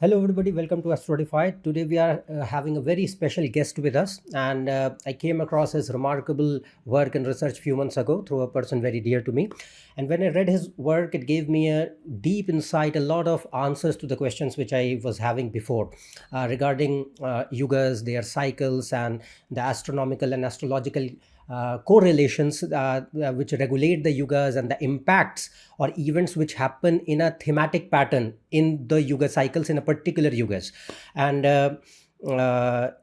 Hello, everybody. Welcome to AstroEdify. Today, we are having a very special guest with us, and I came across his remarkable work and research a few months ago through a person very dear to me. And when I read his work, it gave me a deep insight, a lot of answers to the questions which I was having before regarding yugas, their cycles, and the astronomical and astrological correlations which regulate the yugas and the impacts or events which happen in a thematic pattern in the yuga cycles in a particular yugas. And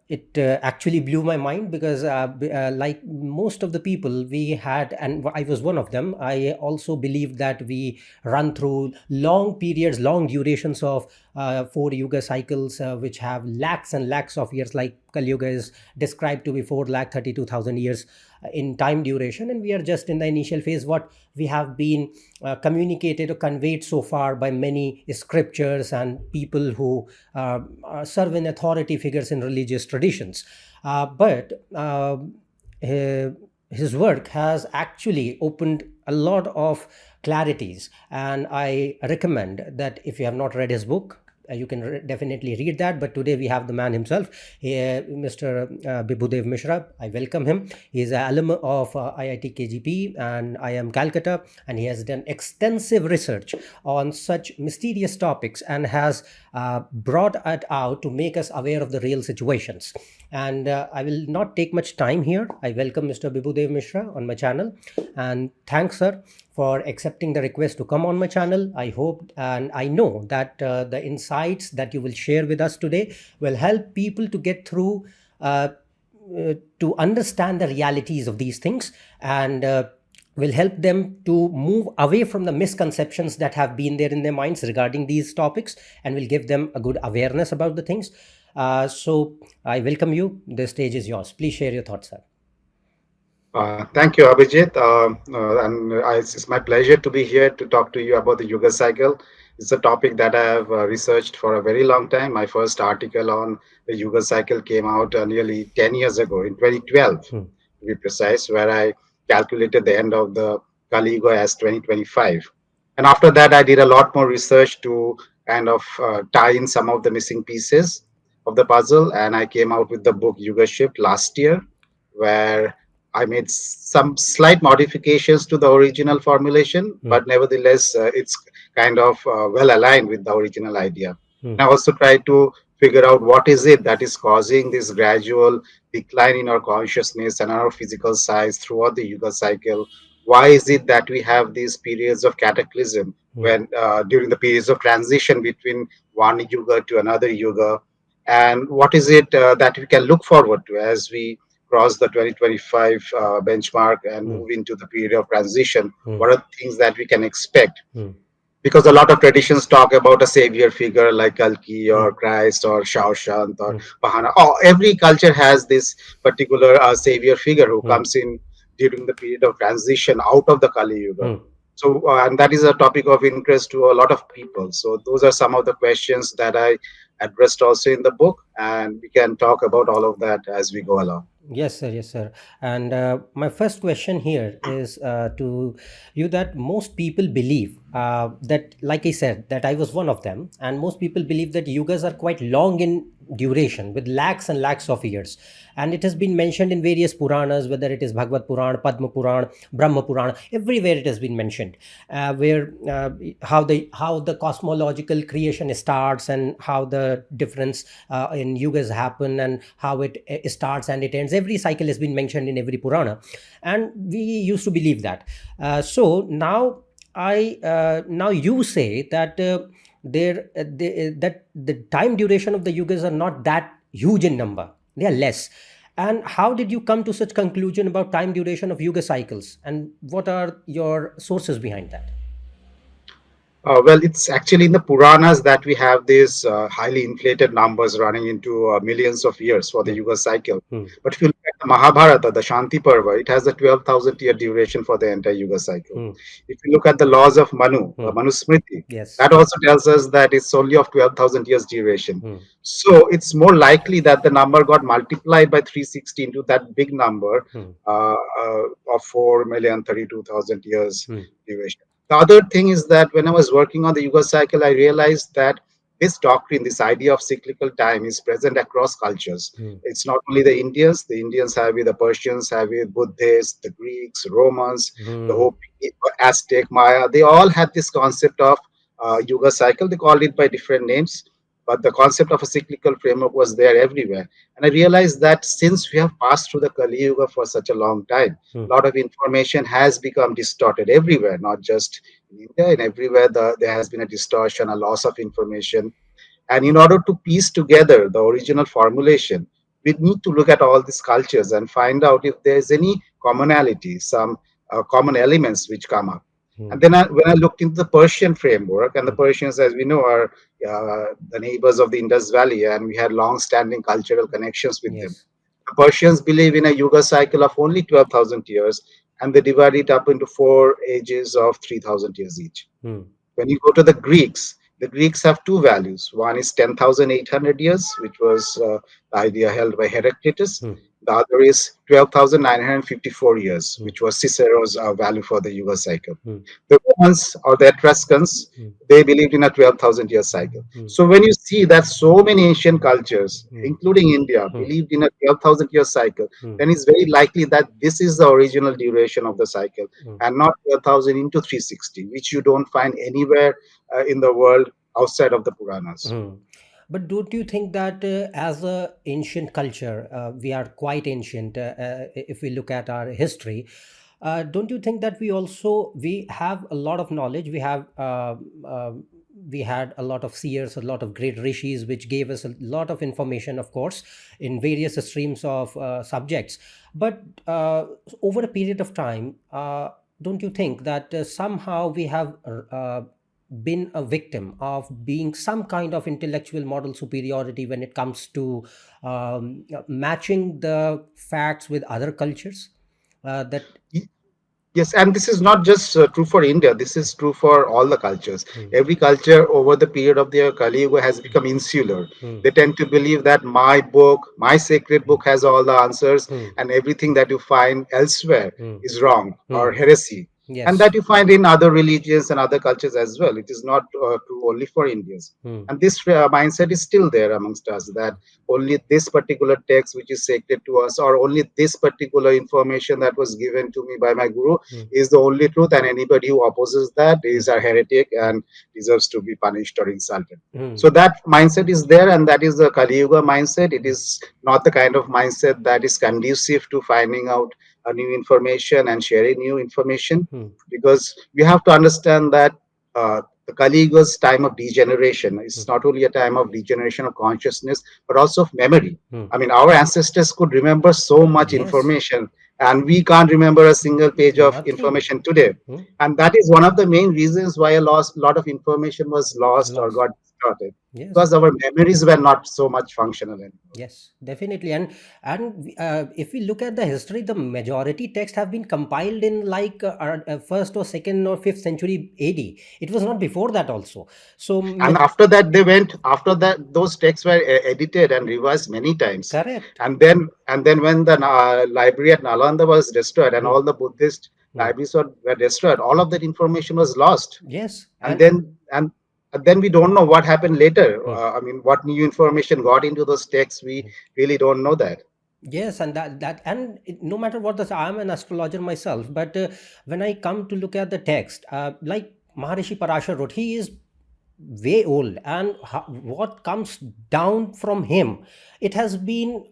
it actually blew my mind because like most of the people we had, and I was one of them, I also believed that we run through long periods, long durations of four yuga cycles which have lakhs and lakhs of years, like Kaliyug is described to be 4,32,000 years in time duration, and we are just in the initial phase. What we have been communicated or conveyed so far by many scriptures and people who serve in authority figures in religious traditions. But his work has actually opened a lot of clarities, and I recommend that if you have not read his book, you can definitely read that. But today we have the man himself, Mr. Bibhu Dev Misra. I welcome him. He is an alum of IIT KGP and I am Calcutta, and he has done extensive research on such mysterious topics and has brought it out to make us aware of the real situations. And I will not take much time here. I welcome Mr. Bibhu Dev Misra on my channel, and thanks, sir, for accepting the request to come on my channel. I hope and I know that the insights that you will share with us today will help people to get through, to understand the realities of these things, and will help them to move away from the misconceptions that have been there in their minds regarding these topics, and will give them a good awareness about the things. So I welcome you. The stage is yours. Please share your thoughts, sir. Thank you, Abhijeet. It's my pleasure to be here to talk to you about the Yuga cycle. It's a topic that I have researched for a very long time. My first article on the Yuga cycle came out nearly 10 years ago, in 2012, Hmm. to be precise, where I calculated the end of the Kaliyug as 2025. And after that, I did a lot more research to kind of tie in some of the missing pieces of the puzzle. And I came out with the book Yuga Shift last year, where I made some slight modifications to the original formulation, Hmm. but nevertheless, it's kind of well aligned with the original idea. Hmm. And I also try to figure out what is it that is causing this gradual decline in our consciousness and our physical size throughout the Yuga cycle. Why is it that we have these periods of cataclysm Hmm. when during the periods of transition between one yuga to another yuga? And what is it that we can look forward to as we cross the 2025 benchmark and Hmm. move into the period of transition? Hmm. What are the things that we can expect? Hmm. Because a lot of traditions talk about a savior figure like Kalki Hmm. or Christ or Shaushant or Hmm. Pahana. Oh, every culture has this particular savior figure who Hmm. comes in during the period of transition out of the Kali Yuga. Hmm. So, and that is a topic of interest to a lot of people. So, those are some of the questions that I addressed also in the book, and we can talk about all of that as we go along. Yes, sir. Yes, sir. And my first question here is to you, that most people believe that, like I said, that I was one of them, and most people believe that yugas are quite long in duration, with lakhs and lakhs of years. And it has been mentioned in various Puranas, whether it is Bhagavad Puran, Padma Puran, Brahma Puran, everywhere it has been mentioned, where how the cosmological creation starts, and how the difference in yugas happen, and how it starts and it ends. Every cycle has been mentioned in every Purana, and we used to believe that. So now you say that that the time duration of the yugas are not that huge in number; they are less. And how did you come to such conclusion about time duration of yuga cycles, and what are your sources behind that? Well, it's actually in the Puranas that we have these highly inflated numbers running into millions of years for the Hmm. Yuga cycle. Hmm. But if you look at the Mahabharata, the Shanti Parva, it has a 12,000 year duration for the entire Yuga cycle. Hmm. If you look at the laws of Manu, Hmm. Manu Smriti, Yes. that also tells us that it's only of 12,000 years duration. Hmm. So it's more likely that the number got multiplied by 360 into that big number Hmm. of 4,032,000 years Hmm. duration. The other thing is that when I was working on the Yuga cycle, I realized that this doctrine, this idea of cyclical time is present across cultures. Hmm. It's not only the Indians have it, the Persians have it, Buddhists, the Greeks, Romans, the Hmm. Hopi, Aztec, Maya, they all had this concept of Yuga cycle. They called it by different names, but the concept of a cyclical framework was there everywhere. And I realized that since we have passed through the Kali Yuga for such a long time, Hmm. a lot of information has become distorted everywhere, not just in India, and everywhere there has been a distortion, a loss of information. And in order to piece together the original formulation, we need to look at all these cultures and find out if there's any commonality, some common elements which come up. Hmm. And then when I looked into the Persian framework, and the Hmm. Persians, as we know, are the neighbors of the Indus Valley, and we had long-standing cultural connections with them. Yes. The Persians believe in a Yuga cycle of only 12,000 years, and they divide it up into four ages of 3,000 years each. Hmm. When you go to the Greeks have two values. One is 10,800 years, which was the idea held by Heraclitus. Hmm. The other is 12,954 years, Hmm. which was Cicero's value for the Yuga cycle. Hmm. The Romans or the Etruscans, Hmm. they believed in a 12,000 year cycle. Hmm. So when you see that so many ancient cultures, Hmm. including India, Hmm. believed in a 12,000 year cycle, Hmm. then it's very likely that this is the original duration of the cycle Hmm. and not 12,000 into 360, which you don't find anywhere in the world outside of the Puranas. Hmm. But don't you think that as a ancient culture, we are quite ancient if we look at our history? Don't you think that we have a lot of knowledge? We had a lot of seers, a lot of great rishis, which gave us a lot of information, of course, in various streams of subjects. But over a period of time, don't you think that somehow we have been a victim of being some kind of intellectual model superiority when it comes to matching the facts with other cultures? That Yes, and this is not just true for India. This is true for all the cultures. Hmm. Every culture over the period of their Kali Yuga has become insular. Hmm. They tend to believe that my book, my sacred book, has all the answers, Hmm. and everything that you find elsewhere Hmm. is wrong or Hmm. heresy. And Yes. that you find in other religions and other cultures as well. It is not true only for Indians. Hmm. And this mindset is still there amongst us, that only this particular text which is sacred to us, or only this particular information that was given to me by my guru, Hmm. is the only truth, and anybody who opposes that Hmm. is a heretic Hmm. and deserves to be punished or insulted. Hmm. So that mindset is there, and that is the Kali Yuga mindset. It Hmm. is not the kind of mindset that is conducive to finding out a new information and sharing new information, Hmm. because we have to understand that the Kali Yuga's time of degeneration Hmm. is not only a time of degeneration of consciousness, but also of memory. Hmm. I mean, our ancestors could remember so much Yes. information, and we can't remember a single page of Nothing. information today. Hmm. And that is one of the main reasons why a lot of information was lost or Lost. got distorted, Yes. because our memories were not so much functional anymore. Yes, definitely. And if we look at the history, the majority text have been compiled in like first or second or fifth century AD. It was not before that also. So And after that, after that, those texts were edited and revised many times. correct. And then when the library at Nalanda was destroyed and Hmm. all the Buddhist Hmm. libraries were destroyed, all of that information was lost. Yes, And then we don't know what happened later. hmm. I mean, what new information got into those texts, we really don't know that. Yes, and no matter what the I'm an astrologer myself, but when I come to look at the text, like Maharishi Parashar wrote, he is way old, and what comes down from him, it has been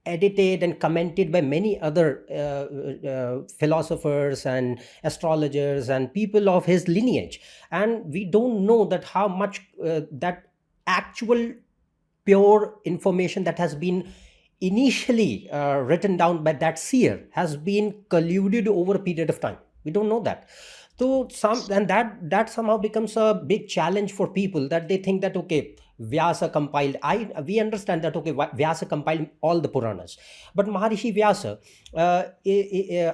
edited and commented by many other philosophers and astrologers and people of his lineage, and we don't know that how much that actual pure information that has been initially written down by that seer has been colluded over a period of time. We don't know that. So some, and that somehow becomes a big challenge for people, that they think that okay, Vyasa compiled, we understand that okay, Vyasa compiled all the Puranas, but Maharishi Vyasa,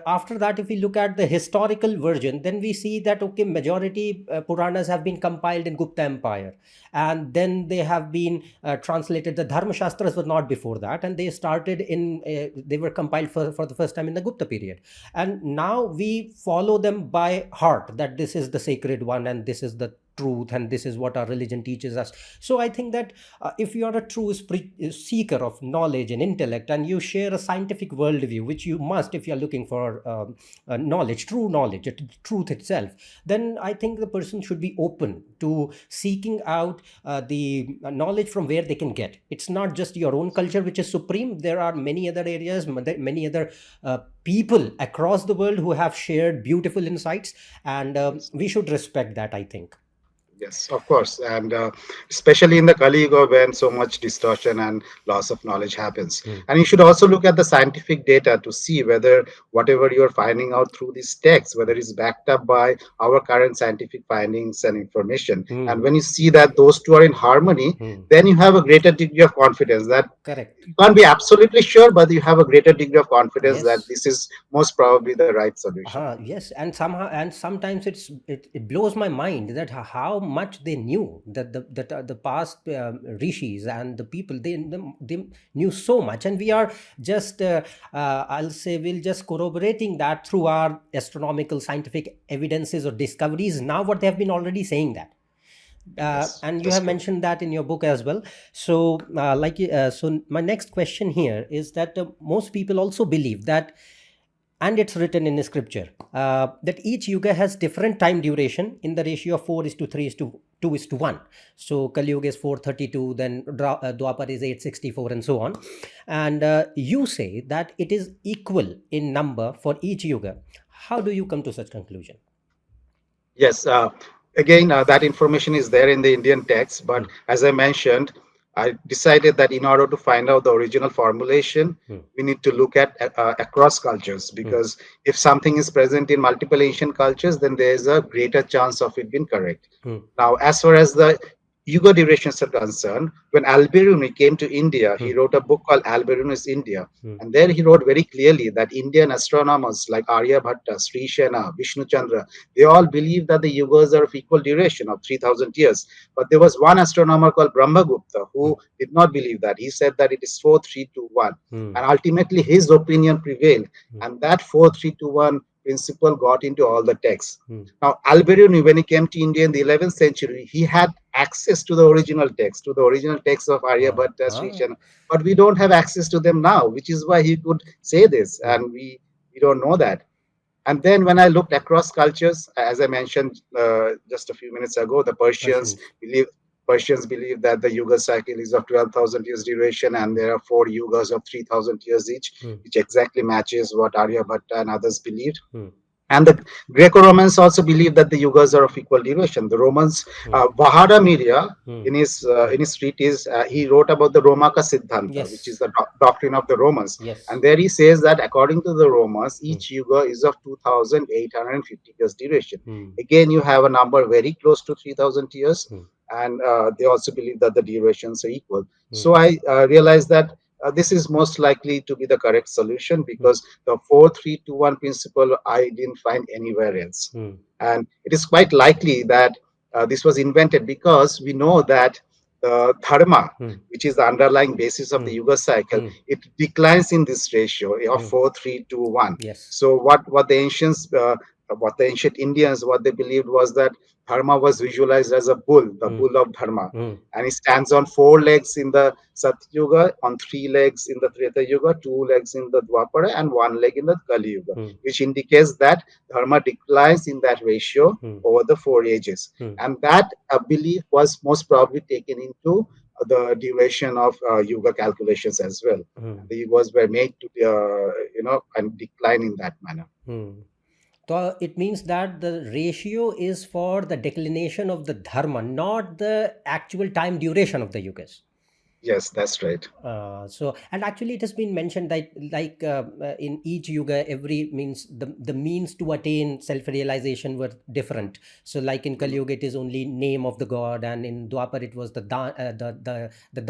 after that, if we look at the historical version, then we see that okay, majority Puranas have been compiled in Gupta Empire, and then they have been translated. The Dharma Shastras were not before that, and they started in they were compiled for the first time in the Gupta period, and now we follow them by heart, that this is the sacred one and this is the truth, and this is what our religion teaches us. So I think that if you are a true seeker of knowledge and intellect, and you share a scientific worldview, which you must if you are looking for knowledge, true knowledge, truth itself, then I think the person should be open to seeking out the knowledge from where they can get. It's not just your own culture which is supreme. There are many other areas, many other people across the world who have shared beautiful insights, and Yes. we should respect that, I think. Yes, of course, and especially in the Kaliyug when so much distortion and loss of knowledge happens. Hmm. And you should also look at the scientific data to see whether whatever you are finding out through these texts, whether it's backed up by our current scientific findings and information. And Hmm. when you see that those two are in harmony, Hmm. then you have a greater degree of confidence that Correct. you can't be absolutely sure, but you have a greater degree of confidence that Yes. this is most probably the right solution. Yes, and somehow, and sometimes it blows my mind that how much they knew, that the past rishis and the people, they knew so much, and we are just I'll say we'll just corroborating that through our astronomical scientific evidences or discoveries. Now, what they have been already saying that. Yes, And you that's have true. mentioned that in your book as well. So, so my next question here is that most people also believe that, and it's written in the scripture, that each yuga has different time duration in the ratio of 4 is to 3 is to 2 is to 1. So Kaliyug is 432, then Dwapar is 864, and so on. And you say that it is equal in number for each yuga. How do you come to such conclusion? Yes, again, that information is there in the Indian text, but Hmm. as I mentioned, I decided that in order to find out the original formulation, Hmm. we need to look at across cultures, Hmm. because if something is present in multiple ancient cultures, then there is a greater chance of it being correct. Hmm. Now, as far as the Yuga durations are concerned, when Al-Biruni came to India, Hmm. he wrote a book called Al-Biruni's India. Hmm. And there he wrote very clearly that Indian astronomers like Aryabhatta, Sri Shena, Vishnu Chandra, they all believe that the yugas are of equal duration of 3000 years. But there was one astronomer called Brahmagupta Hmm. who did not believe that. He said that it is 4321. Hmm. And ultimately, his opinion prevailed. Hmm. And that 4321 principle got into all the texts. Hmm. Now, Al-Biruni, when he came to India in the 11th century, he had access to the original text, to the original text of Ah, Aryabhatta, Sri ah. Shena. But we don't have access to them now, which is why he could say this. Hmm. And we don't know that. And then when I looked across cultures, as I mentioned just a few minutes ago, the Persians. Persians believe that the Yuga cycle is of 12,000 years duration, and there are 4 yugas of 3,000 years each, Hmm. which exactly matches what Aryabhatta and others believed. Hmm. And the Greco-Romans also believe that the yugas are of equal duration. The Romans, Hmm. Vahada Miria, Hmm. in his treatise, he wrote about the Romaka Siddhanta, which is Yes. the doctrine of the Romans. Yes. And there he says that according to the Romans, Hmm. each yuga is of 2,850 years duration. Hmm. Again, you have a number very close to 3,000 years, Hmm. and they also believe that the durations are equal. Hmm. So I realized that this is most likely to be the correct solution, Hmm. because the 4321 principle I didn't find anywhere else. Hmm. And it is quite likely that this was invented because we know that the dharma, Hmm. which is the underlying basis of Hmm. the Yuga cycle, Hmm. it declines in this ratio of Hmm. 4321. Yes. So what the ancient Indians, what they believed was that dharma was visualized as a bull, the Hmm. bull of dharma, Hmm. and it stands on 4 legs in the Satyuga, on 3 legs in the Treta Yuga, 2 legs in the Dwapara, and 1 leg in the Kali Yuga, Hmm. which indicates that dharma declines in that ratio Hmm. over the 4 ages. Hmm. And that belief was most probably taken into the duration of Yuga calculations as well. Hmm. The Yugas were made to, and decline in that manner. Hmm. So it means that the ratio is for the declination of the dharma, not the actual time duration of the yugas. Yes, that's right. So, and actually it has been mentioned that like in each yuga, every means the means to attain self-realization were different. So like in Kali Mhm. Yuga, it is only name of the god, and in Dwapar it was the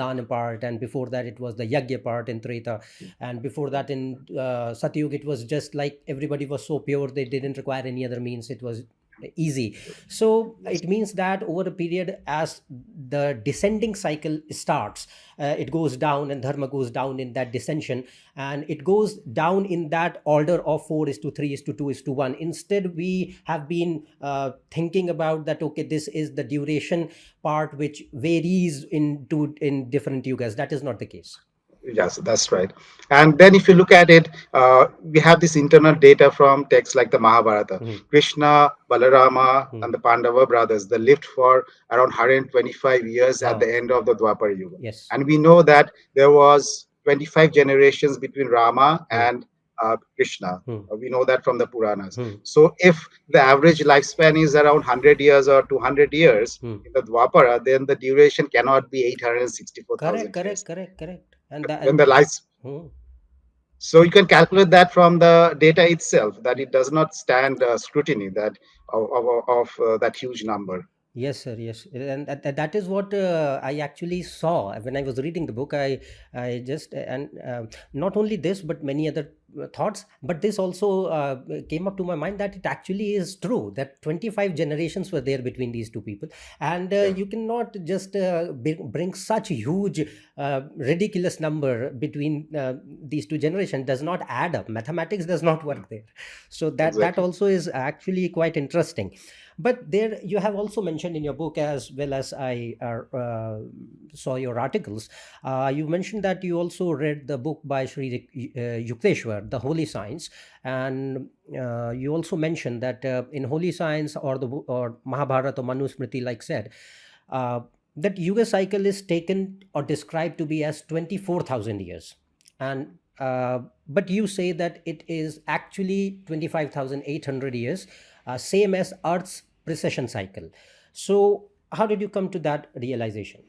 dana part, and before that it was the yagya part in Treta, and before that in Satyug it was just like everybody was so pure they didn't require any other means. It was easy. So Yes. it means that over a period, as the descending cycle starts, it goes down, and dharma goes down in that descension, and it goes down in that order of 4 is to 3 is to 2 is to 1. Instead, we have been thinking about that, okay, this is the duration part which varies in different yugas. That is not the case. Yes, that's right. And then if you look at it, we have this internal data from texts like the Mahabharata. Mhm. Krishna, Balarama, Mhm. and the Pandava brothers, they lived for around 125 years at Wow. the end of the Dwapara Yuga. Yes. And we know that there was 25 generations between Rama Hmm. and Krishna. Hmm. We know that from the Puranas. Hmm. So if the average lifespan is around 100 years or 200 years Hmm. in the Dwapara, then the duration cannot be Correct, 864,000 correct, years. correct, correct. And that, When the and life hmm. So you can calculate that from the data itself that it does not stand scrutiny that of that huge number. Yes, sir. Yes, and that is what I actually saw when I was reading the book. I just and not only this, but many other thoughts. But this also came up to my mind that it actually is true that 25 generations were there between these two people, and Yeah, you cannot just bring such huge, ridiculous number between these two generations. Does not add up. Mathematics does not yeah, work there. So that exactly. also is actually quite interesting. But there you have also mentioned in your book, as well as I saw your articles, you mentioned that you also read the book by Sri Yukteswar, The Holy Science, and you also mentioned that in Holy Science, or Mahabharata or Manusmriti, like said, uh, that Yuga cycle is taken or described to be as 24,000 years. And but you say that it is actually 25,800 years, same as Earth's precession cycle. So, how did you come to that realization?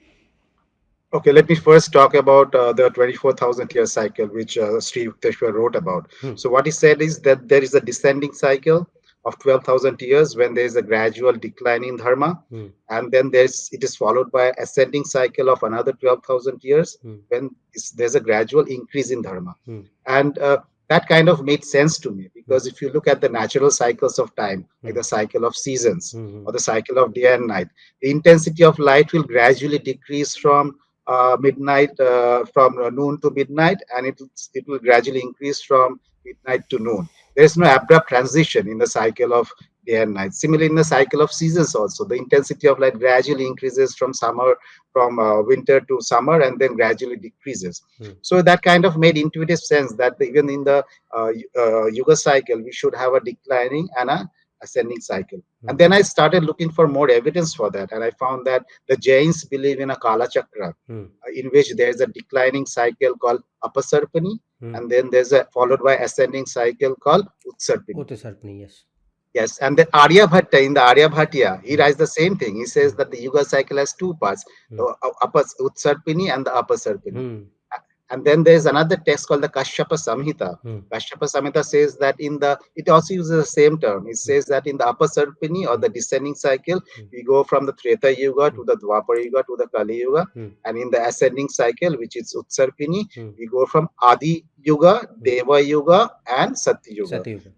Okay, let me first talk about the 24,000 year cycle, which Sri Yukteswar wrote about. Hmm. So, what he said is that there is a descending cycle of 12,000 years when there is a gradual decline in dharma, Hmm. and then it is followed by ascending cycle of another 12,000 years Hmm. when there's a gradual increase in dharma. Hmm. And that kind of made sense to me Hmm. because if you look at the natural cycles of time, like Hmm. the cycle of seasons Hmm. or the cycle of day and night, the intensity of light will gradually decrease from midnight from noon to midnight, and it will gradually increase from midnight to noon. There is no abrupt transition in the cycle of day and night. Similarly, in the cycle of seasons also, the intensity of light gradually increases from winter to summer, and then gradually decreases. Hmm. So that kind of made intuitive sense that even in the Yuga cycle, we should have a declining and a ascending cycle. Hmm. And then I started looking for more evidence for that, and I found that the Jains believe in a Kala Chakra, Hmm. in which there is a declining cycle called Apasarpani, Hmm. and then there's a followed by ascending cycle called Utsarpani. Otis Sarpani, yes. Yes, and the Aryabhatta in the Aryabhatiya, he Hmm. writes the same thing. He says Hmm. that the Yuga cycle has two parts, Hmm. the upper Utsarpini and the Upper Sarpini. Hmm. And then there's another text called the Kashyapa Samhita. Hmm. Kashyapa Samhita says that it also uses the same term. It Hmm. says that in the upper Sarpini or Hmm. the descending cycle, Hmm. we go from the Treta Yuga Hmm. to the Dwapara Yuga to the Kali Yuga. Hmm. And in the ascending cycle, which is Utsarpini, Hmm. we go from Adi Yuga, Hmm. Deva Yuga, and Satya Yuga. Satyuga.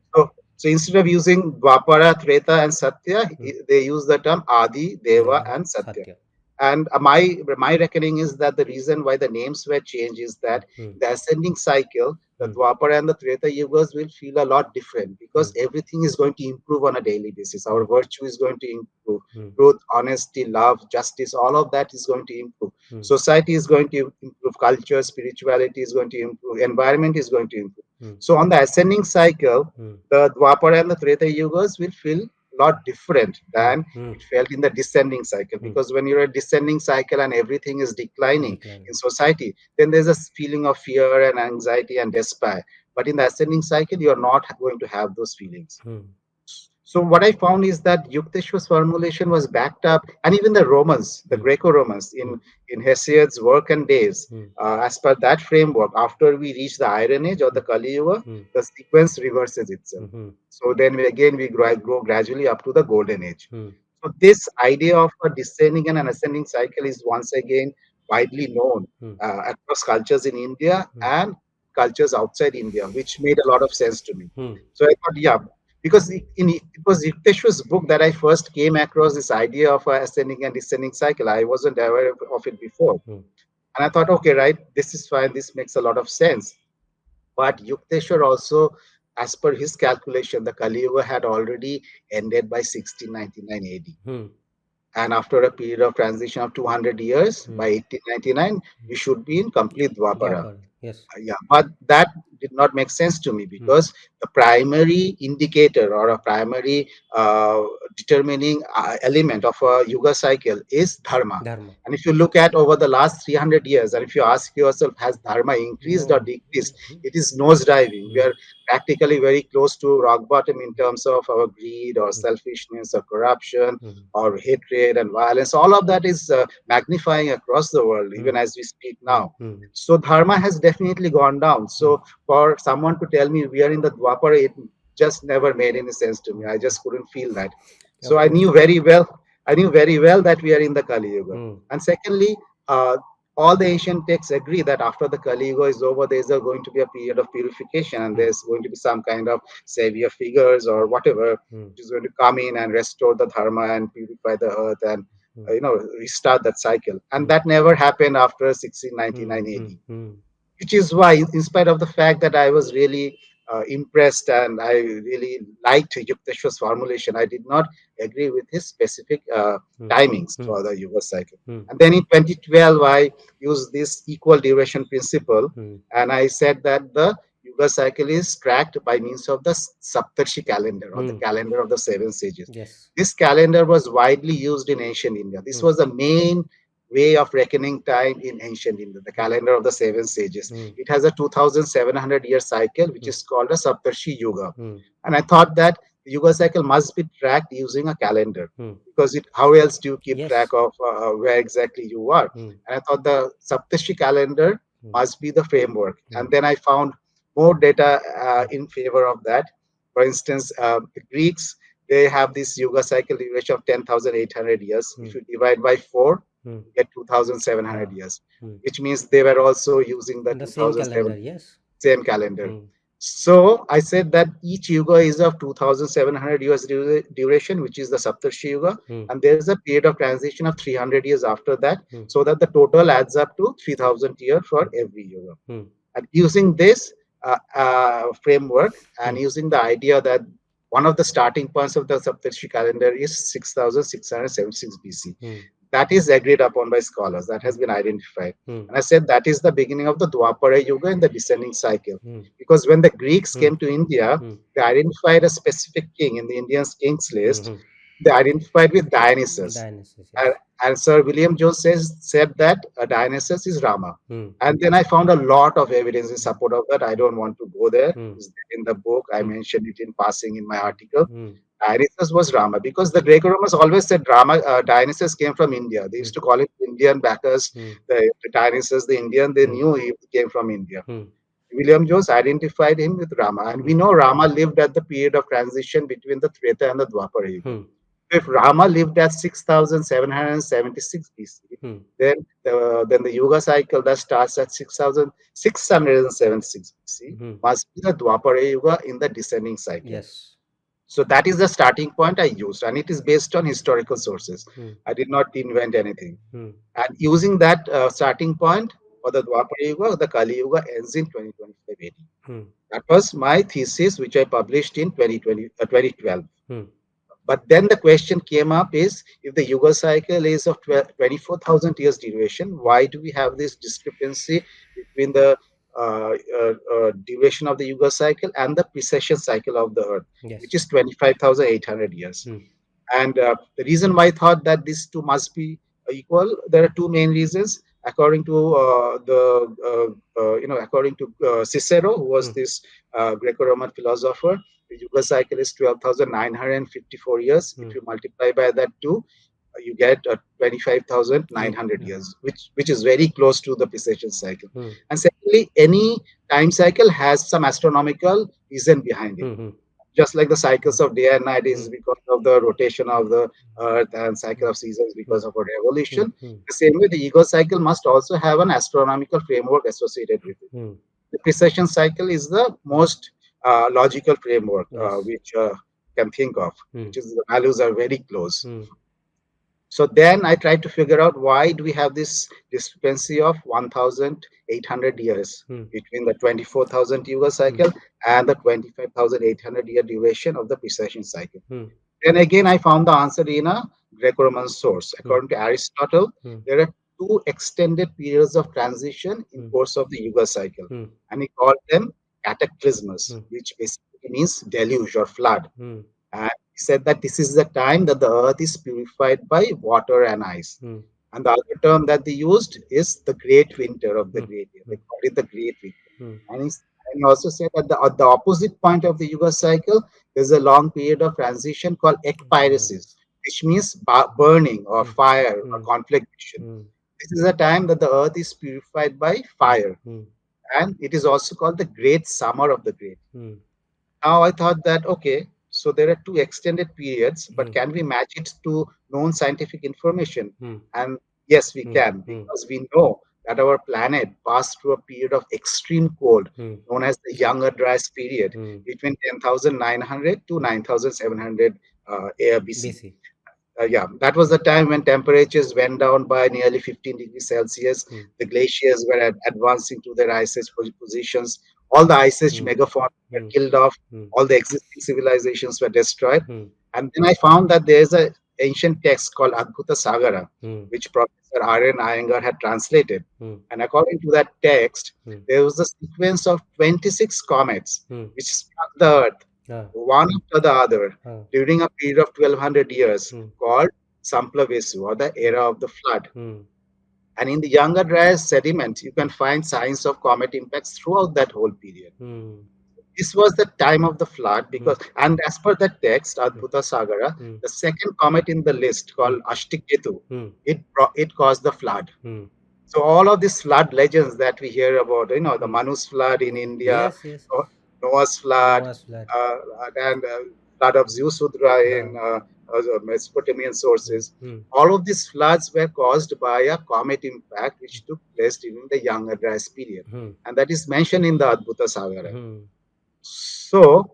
So instead of using Dwapara, Treta, and Satya, Hmm. they use the term Adi, Deva, Deva. and Satya. Satya. And my reckoning is that the reason why the names were changed is Hmm. that Hmm. the ascending cycle, the Hmm. Dwapara and the Treta Yugas will feel a lot different Hmm. because everything is going to improve on a daily basis. Hmm. Our virtue is going to improve. Hmm. Truth, honesty, love, justice, all of that is going to improve. Hmm. Society is going to improve. Culture, spirituality is going to improve. Environment is going to improve. Hmm. So on the ascending cycle, Hmm. the Dwapara and the Treta Yugas will feel lot different Hmm. than Hmm. it felt in the descending cycle, Hmm. because when you're a descending cycle and everything is declining Declining. in society, then there's a feeling of fear and anxiety and despair. But in the ascending cycle, you're not going to have those feelings. Hmm. So what I found is that Yukteswar's formulation was backed up, and even the Romans, the Hmm. Greco-Romans, Hmm. in Hesiod's Work and Days, Hmm. as per that framework, after we reach the Iron Age or the Kali Yuga, Hmm. the sequence reverses itself. Hmm. So then we grow gradually up to the Golden Age. Hmm. So this idea of a descending and an ascending cycle is once again widely known Hmm. across cultures in India Hmm. and cultures outside India, which made a lot of sense to me. Hmm. So I thought, yeah, because it was Yukteswar's book that I first came across this idea of a ascending and descending cycle. I wasn't aware of it before. Hmm. And I thought, okay, right, this is fine. This makes a lot of sense. But Yukteswar also, as per his calculation, the Kaliyuga had already ended by 1699 AD. Hmm. And after a period of transition of 200 years, Hmm. by 1899, we should be in complete Dwapara. Dwapar. Yes. Yeah, but that did not make sense to me Hmm. because the primary indicator or a primary uh, determining element of a yuga cycle is dharma. Dharma. And if you look at over the last 300 years, and if you ask yourself, has dharma increased or No. decreased? It is nosediving. We Hmm. are practically very close to rock bottom in terms of our greed or Hmm. selfishness or corruption Hmm. or hatred and violence. All of that is magnifying across the world, Hmm. even as we speak Hmm. now. Hmm. So dharma has definitely gone down. Hmm. So for someone to tell me we are in the Dwapara, it just never made any sense to me. I just couldn't feel that. So Of course. I knew very well that we are in the Kali Yuga. Hmm. And secondly, uh, all the ancient texts agree that after the Kali Yuga is over, there's going to be a period of purification, and Hmm. there's going to be some kind of savior figures or whatever, Hmm. which is going to come in and restore the dharma and purify the earth and Hmm. restart that cycle. And Hmm. that never happened after Hmm. 1699 Hmm. AD, Hmm. which is why, in spite of the fact that I was really impressed and I really liked Yukteswar's formulation, I did not agree with his specific Hmm. timings Hmm. for the Yuga cycle. Hmm. And then in 2012, I used this equal duration principle, Hmm. and I said that the Yuga cycle is tracked by means of the Saptarshi calendar or the Hmm. calendar of the seven sages. Yes. This calendar was widely used in ancient India. This Hmm. was the main way of reckoning time in ancient India, the Hmm. calendar of the seven sages. Hmm. It has a 2700-year cycle, which Hmm. is called a Saptarshi Yuga. Hmm. And I thought that the Yuga cycle must be tracked using a calendar Hmm. because how else do you keep track Yes. of where exactly you are? Hmm. And I thought the Saptarshi calendar Hmm. must be the framework. Hmm. And then I found more data Hmm. in favor of that. For instance, the Greeks, they have this Yuga cycle duration of 10,800 years. Hmm. If you divide by 4, Hmm. you get 2,700 Ah. years, Hmm. which means they were also using the The same 2007 calendar. Yes. same calendar. Hmm. So I said that each yuga is of 2,700 years duration, which is the Saptarshi Yuga, Hmm. and there's a period of transition of 300 years after that, Hmm. so that the total adds up to 3,000 years for every yuga. Hmm. And using this framework Hmm. and using the idea that one of the starting points of the Saptarshi calendar is 6,676 BC. Hmm. That is agreed upon by scholars. That Hmm. has been identified. Hmm. And I said that is the beginning of the Dwapara Yuga in the descending cycle. Hmm. Because when the Greeks Hmm. came to India, Hmm. they identified a specific king in the Indian kings Hmm. list. Hmm. They identified with Dionysus. Dionysus. And, Yes. and Sir William Jones said that Dionysus is Rama. Hmm. And then I found a lot of evidence in support of that. I don't want to go there. Hmm. It's in the book. I Hmm. mentioned it in passing in my article. Hmm. Dionysus was Rama because the Greco-Romans always said Dionysus came from India. They Hmm. used to call him Indian backers. Hmm. The Dionysus, the Indian, they Hmm. knew he came from India. Hmm. William Jones identified him with Rama, and we Hmm. know Rama lived at the period of transition between the Treta and the Dwapara Yuga. Hmm. If Rama lived at 6,776 BC, Hmm. then the Yuga cycle that starts at 6,676 BC Hmm. must be the Dwapara Yuga in the descending cycle. Yes. So that is the starting point I used, and it is based on historical sources. Hmm. I did not invent anything. Hmm. And using that starting point for the Dwapara Yuga, the Kali Yuga ends in 2025 AD. Hmm. That was my thesis, which I published in 2012. Hmm. But then the question came up is if the Yuga cycle is of 24,000 years duration, Hmm. why do we have this discrepancy between the duration of the Yuga cycle and the precession cycle of the Earth, which Yes. is 25,800 years? Hmm. And the reason why I thought that these two must be equal, there are two main reasons. According to according to Cicero, who was Hmm. this Greco-Roman philosopher, the Yuga cycle is 12,954 years. If Hmm. you multiply by that two, you get Eight. 25,900 years, which is very close to the precession cycle. Hmm. And secondly, any time cycle has some astronomical reason behind it, Hmm. Hmm. just like the Hmm. cycles of day and night Hmm. is because of the rotation of the earth and cycle Hmm. of seasons Hmm. because of a revolution. Hmm. The same way the ego cycle must also have an astronomical framework associated with it. Hmm. The precession cycle is the most logical framework Yes. which can think of, mm, which is the values are very close. mm, So then I tried to figure out why do we have this discrepancy of 1,800 years mm, between the 24,000 Yuga mm, cycle and the 25,800 year duration of the precession cycle. mm, Then again, I found the answer in a Greco-Roman source. mm, According to Aristotle, mm, there are two extended periods of transition in mm, course of the Yuga cycle, mm, and he called them cataclysms, mm, which basically means deluge or flood. mm, And he said that this is the time that the earth is purified by water and ice. mm, And the other term that they used is the great winter of the mm, great year. They mm, called it the great winter. mm. And he also said that at the opposite point of the Yuga cycle, there's a long period of transition called ekpyresis, Viruses. which means burning or Mm, fire or mm, conflagration. mm, This is a time that the earth is purified by mm, fire. mm, And it is also called the great summer of the great. mm, Now I thought that, okay, so there are two extended periods, but mm, can we match it to known scientific information? mm, And yes, we mm, can, mm, because we know that our planet passed through a period of extreme cold, mm, known as the Younger Dryas period, mm. between 10,900 to 9,700 BC. BC. Yeah, that was the time when temperatures went down by nearly 15 degrees Celsius. Mm, The glaciers were advancing to their ice age positions. All the ice age mm, megafauna were mm, killed off. mm, All the existing civilizations were destroyed. mm, And then I found that there's an ancient text called Adbhuta Sagara, mm, which Professor R.N. Iyengar had translated. mm, And according to that text, mm, there was a sequence of 26 comets mm. which struck the earth Ah, one after the other ah, during a period of 1200 years mm, called Samplavesu or the mm, era of the flood. mm, And in the Younger Dryas sediment, you can find signs of comet impacts throughout that whole period. mm, This was the time of the flood mm, because, and as per that text, mm, Adbhuta Sagara, mm, the second comet in the list mm, called Ashtiketu, mm, it caused the flood. mm. So all of these flood legends that we hear about, the Mm. Manu's flood in India, Yes, yes. No- Noah's flood, Noah's flood. uh, and flood of Zeusudra Ah, in Mesopotamian mm, sources, mm, all of these floods were caused by a comet impact which took place during the Younger Dryas period. mm, And that is mentioned in the Adbhuta Sagara. mm, So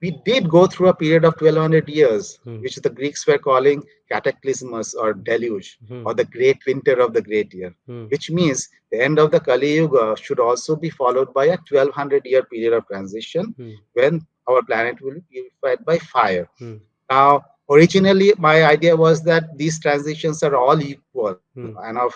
we did go through a period of 1200 years, mm, which the Greeks were calling cataclysmus or deluge, mm, or the great winter of the great year, mm, which means the end of the Kaliyug should also be followed by a 1200-year period of transition mm, when our planet will be purified by fire. mm, Now, originally, my idea was that these transitions are all equal mm, and of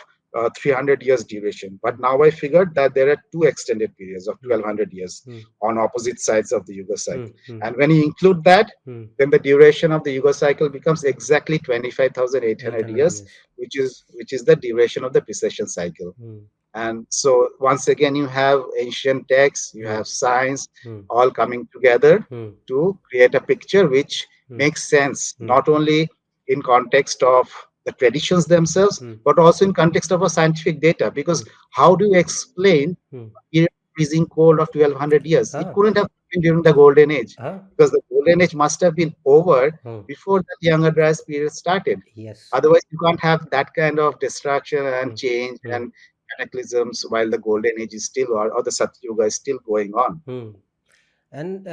300 years duration. But mm, now I figured that there are two extended periods of mm, 1200 years mm, on opposite sides of the Yuga mm, cycle. mm, And when you include that, mm. then the duration of the Yuga cycle becomes exactly 25,800 800 years, years. which is the duration of the precession cycle. Mm, And so once again, you have ancient texts, you mm, have science, mm, all coming together mm, to create a picture which mm, makes sense, mm, not only in context of the traditions themselves, mm, but also in context of a scientific data. Because mm, how do you explain mm. a freezing cold of 1200 years? It Ah, couldn't have been during the golden age, ah, because the golden age must have been over mm. before that younger dryas period started. Yes. Otherwise, you can't have that kind of destruction and Mm, change mm, and cataclysms while the golden age is still, or the Satyuga is still going on. mm. And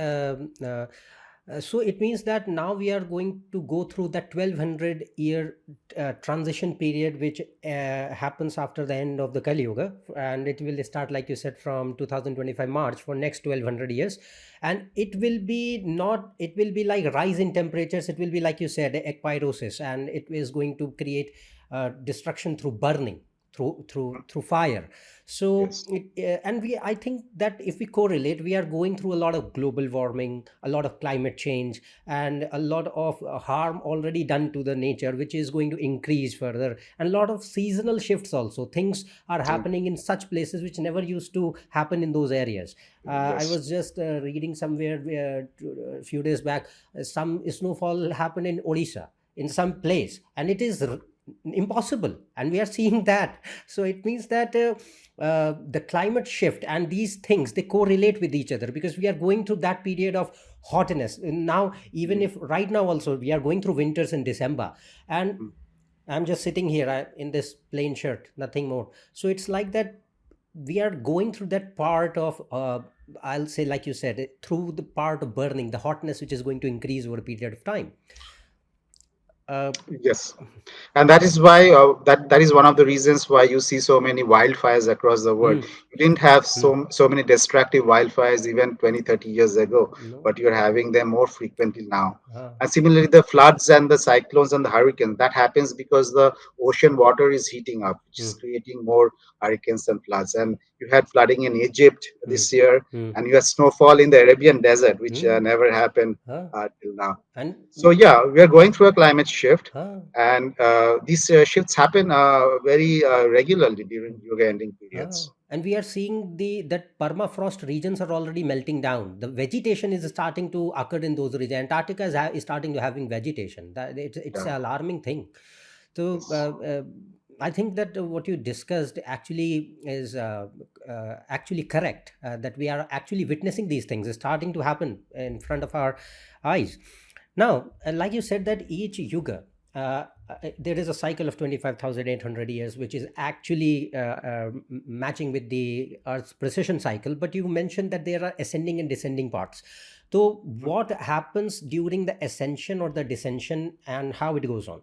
so it means that now we are going to go through that 1200-year transition period, which happens after the end of the Kali Yuga, and it will start, like you said, from 2025 March for next 1200 years. And it will be like rise in temperatures. It will be, like you said, ekpyrosis, and it is going to create destruction through burning, through fire. So Yes. and I think that if we correlate, we are going through a lot of global warming, a lot of climate change, and a lot of harm already done to the nature, which is going to increase further, and a lot of seasonal shifts also. Things are happening in such places which never used to happen in those areas. I Yes. was just reading somewhere a few days back, some snowfall happened in Odisha, in some place, and it is impossible, and we are seeing that. So it means that the climate shift and these things, they correlate with each other, because we are going through that period of hotness now. Even if right now also we are going through winters in December, and I'm just sitting here in this plain shirt, nothing more. So it's like that we are going through that part of, I'll say, like you said, through the part of burning, the hotness which is going to increase over a period of time. uh, Yes. And that is why that is one of the reasons why you see so many wildfires across the world. mm, You didn't have mm, so many destructive wildfires even 20-30 years ago, no. but you're having them more frequently now. uh, And similarly, the floods and the cyclones and the hurricanes, that happens because the ocean water is heating up, which is mm, creating more hurricanes and floods. And you had flooding in Egypt mm, this year, mm, and you had snowfall in the Arabian desert, which mm, never happened uh, till now. and So yeah, we are going through a climate shift, uh, and these shifts happen very regularly during yoga ending periods. and we are seeing the that permafrost regions are already melting down. The vegetation is starting to occur in those regions. Antarctica is starting to having vegetation. That it's Yeah. an alarming thing. So Yes. I think that what you discussed actually is actually correct. That we are actually witnessing these things is starting to happen in front of our eyes. Now, like you said, that each yuga, there is a cycle of 25,800 years, which is actually matching with the Earth's precession cycle. But you mentioned that there are ascending and descending parts. So, what happens during the ascension or the descension, and how it goes on?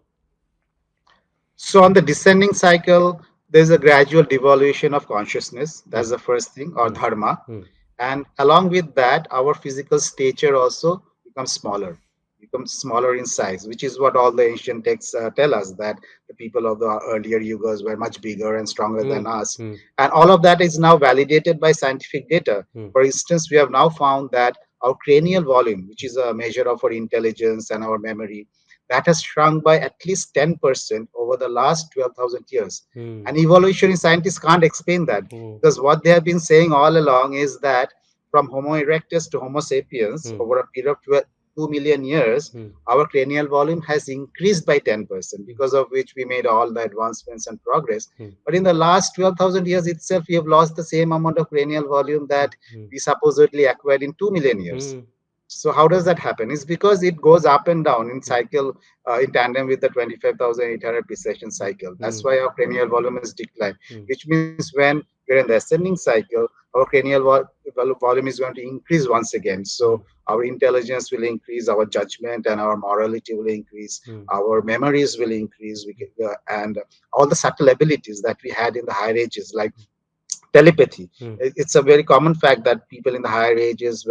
So on the descending cycle, there's a gradual devolution of consciousness. That's Hmm, the first thing, or hmm, dharma. hmm, And along with that, our physical stature also becomes smaller in size, which is what all the ancient texts tell us, that the people of the earlier yugas were much bigger and stronger hmm, than us. hmm, And all of that is now validated by scientific data. hmm, For instance, we have now found that our cranial volume, which is a measure of our intelligence and our memory, that has shrunk by at least 10% over the last 12,000 years. hmm, And evolutionary scientists can't explain that, hmm, because what they have been saying all along is that from Homo erectus to Homo sapiens hmm, over a period of 2 million years, hmm, our cranial volume has increased by 10%, hmm, because of which we made all the advancements and progress. hmm, But in the last 12,000 years itself, we have lost the same amount of cranial volume hmm, that hmm, we supposedly acquired in 2 million years. hmm, So how does that happen? It's because it goes up and down in hmm, cycle, in tandem with the 25,800 precession cycle. That's hmm, why our cranial volume is declined, hmm, which means when we're in the ascending cycle, our cranial volume is going to increase once again. hmm, So our intelligence will increase, our judgment and our morality will increase, hmm, our memories will increase, and all the subtle abilities that we had in the higher ages, like telepathy. hmm, It's a very common fact that people in the higher ages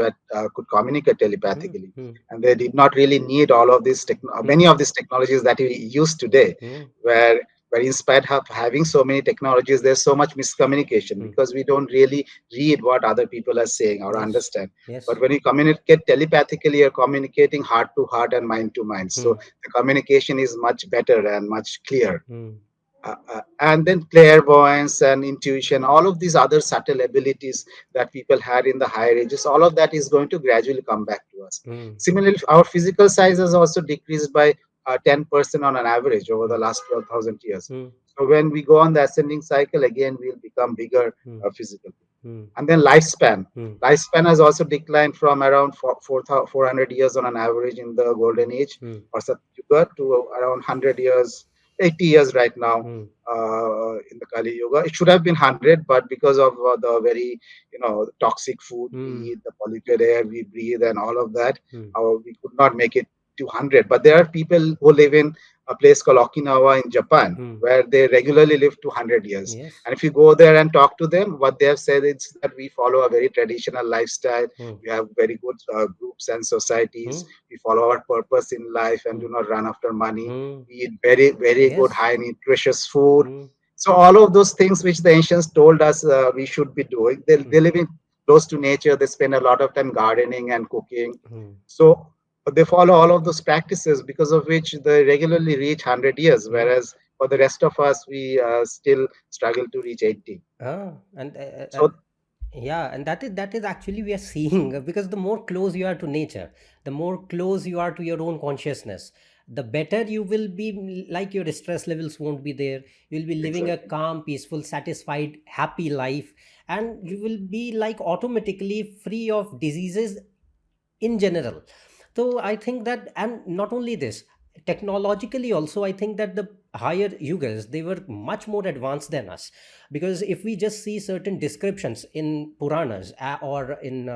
could communicate hmm, telepathically, hmm, and they did not really need all of these hmm, many of these technologies that we use today, hmm, where in spite of having so many technologies, there's so much miscommunication hmm. because we don't really read what other people are saying or Yes, understand. But yes. when you communicate telepathically, you're communicating heart to heart and mind to mind. Hmm, So the communication is much better and much clearer. hmm, And then clairvoyance and intuition, all of these other subtle abilities that people had in the higher ages, all of that is going to gradually come back to us. hmm, Similarly, our physical size has also decreased by 10% on an average over hmm, the last 12,000 years. hmm, So when we go on the ascending cycle, again, we'll become bigger hmm, physically. hmm, And then lifespan. hmm, Lifespan has also declined from around 400 years on an average in the golden age hmm, or Satyuga to around 100 years, 80 years right now hmm, in the Kali Yuga. It should have been 100, but because of the very, toxic food we hmm, eat, the polluted air we breathe, and all of that, hmm, we could not make it to 100. But there are people who live in a place called Okinawa in Japan, hmm. where they regularly live to 100 years. Yes. And if you go there and talk to them, what they have said is that we follow a very traditional lifestyle. Hmm, We have very good groups and hmm, societies. We follow our purpose in life and hmm, do not run after money. hmm. We eat very, very good, Yes. high nutritious food. Hmm, So all of those things which the ancients told us we should be doing, hmm, they live in close to nature. They spend a lot of time gardening and cooking. hmm, So they follow all of those practices, because of which they regularly reach 100 years, hmm. whereas for the rest of us, we still struggle to reach 80. And So yeah, and that is actually we are seeing because the more close you are to nature, the more close you are to your own consciousness, the better you will be. Like your stress levels won't be there. You'll be living a exactly. calm, peaceful, satisfied, happy life, and you will be like automatically free of diseases in general. So I think that, and not only this, technologically also I think that the higher yugas, they were much more advanced than us. Because if we just see certain descriptions in Puranas, or in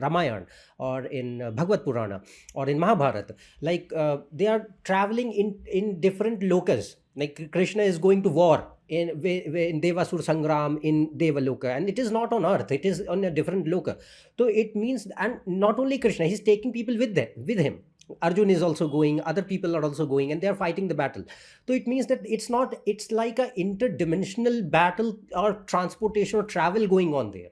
Ramayana, or in Bhagavad Purana, or in Mahabharata, like they are traveling in different lokas. Like Krishna is going to war in Devasur Sangram in Devaloka, and it is not on earth, it is on a different loka. So it means, and not only Krishna, he's taking people with him. Arjun is also going, other people are also going, and they are fighting the battle. So it means that it's like a interdimensional battle or transportation or travel going on there.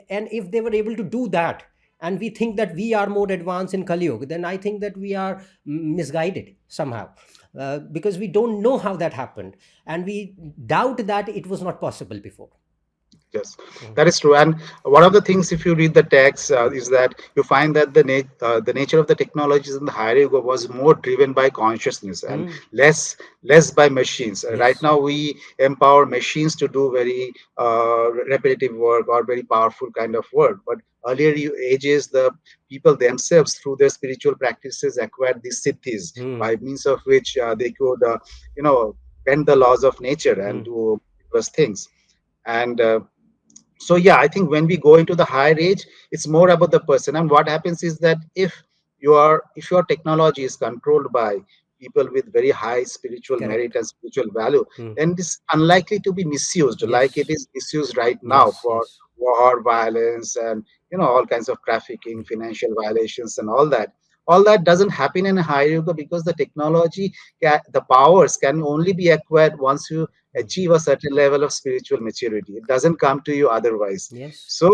And if they were able to do that, and we think that we are more advanced in Kaliyug, then I think that we are misguided somehow, because we don't know how that happened, and we doubt that it was not possible before. Yes, Mm, that is true. And one of the things, if you read the text, mm, is that you find that the nature of the technologies in the higher yoga was more driven by consciousness and mm, less by machines. Right yes. now, we empower machines to do very repetitive work or very powerful kind of work. But earlier ages, the people themselves, through their spiritual practices, acquired these siddhis, Mm, by means of which they could, you know, bend the laws of nature and mm, do those things. And so yeah, I think when we go into the higher age, it's more about the person. And what happens is that if your technology is controlled by people with very high spiritual merit correct. and spiritual value, Mm, then this is unlikely to be misused like it yes. is misused right now Yes. for Yes. war, violence, and all kinds of trafficking, financial violations, and all that doesn't happen in a higher yoga, because the technology, the powers can only be acquired once you Mm, achieve a certain level of spiritual maturity. It doesn't come to you otherwise. yes. So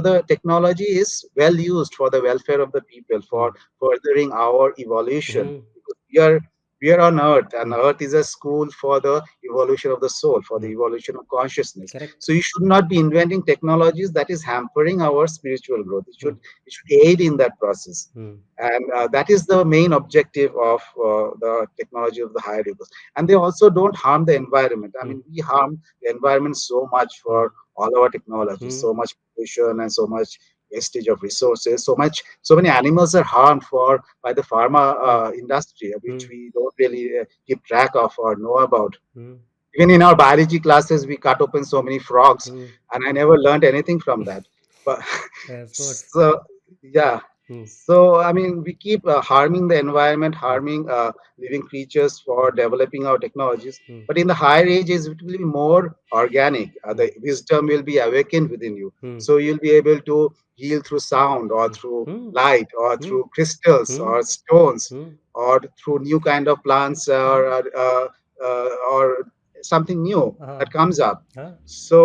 the technology is well used for the welfare of the people, for Mm, furthering our evolution. mm, Because we are on earth, and mm, earth is a school for the evolution of the soul, for the mm, evolution of consciousness. correct. So you should not be inventing technologies that is hampering our spiritual growth. it should Mm, it should aid in that process. mm, And that is the main objective of the technology of the higher egos. And they also don't harm the environment. I mm, mean, we harm the environment so much mm, for all our technology, mm, so much pollution and so much wastage of resources, so many animals are harmed for by the pharma mm, industry, which mm, we don't really keep track of or know about. mm, Even in our biology classes, we cut open so many frogs, mm. and I never learned anything from that. But Of course. so yeah, Mm, so I mean, we keep harming the environment, mm, harming living creatures for mm, developing our technologies. mm, But in the higher ages, it will be more organic. mm, The wisdom will be awakened within you, mm, so you'll be able to heal through sound, or mm, through mm, light, or mm, through crystals, mm, or stones, mm, or through new kind of plants, mm, or something new uh, that comes up. uh, So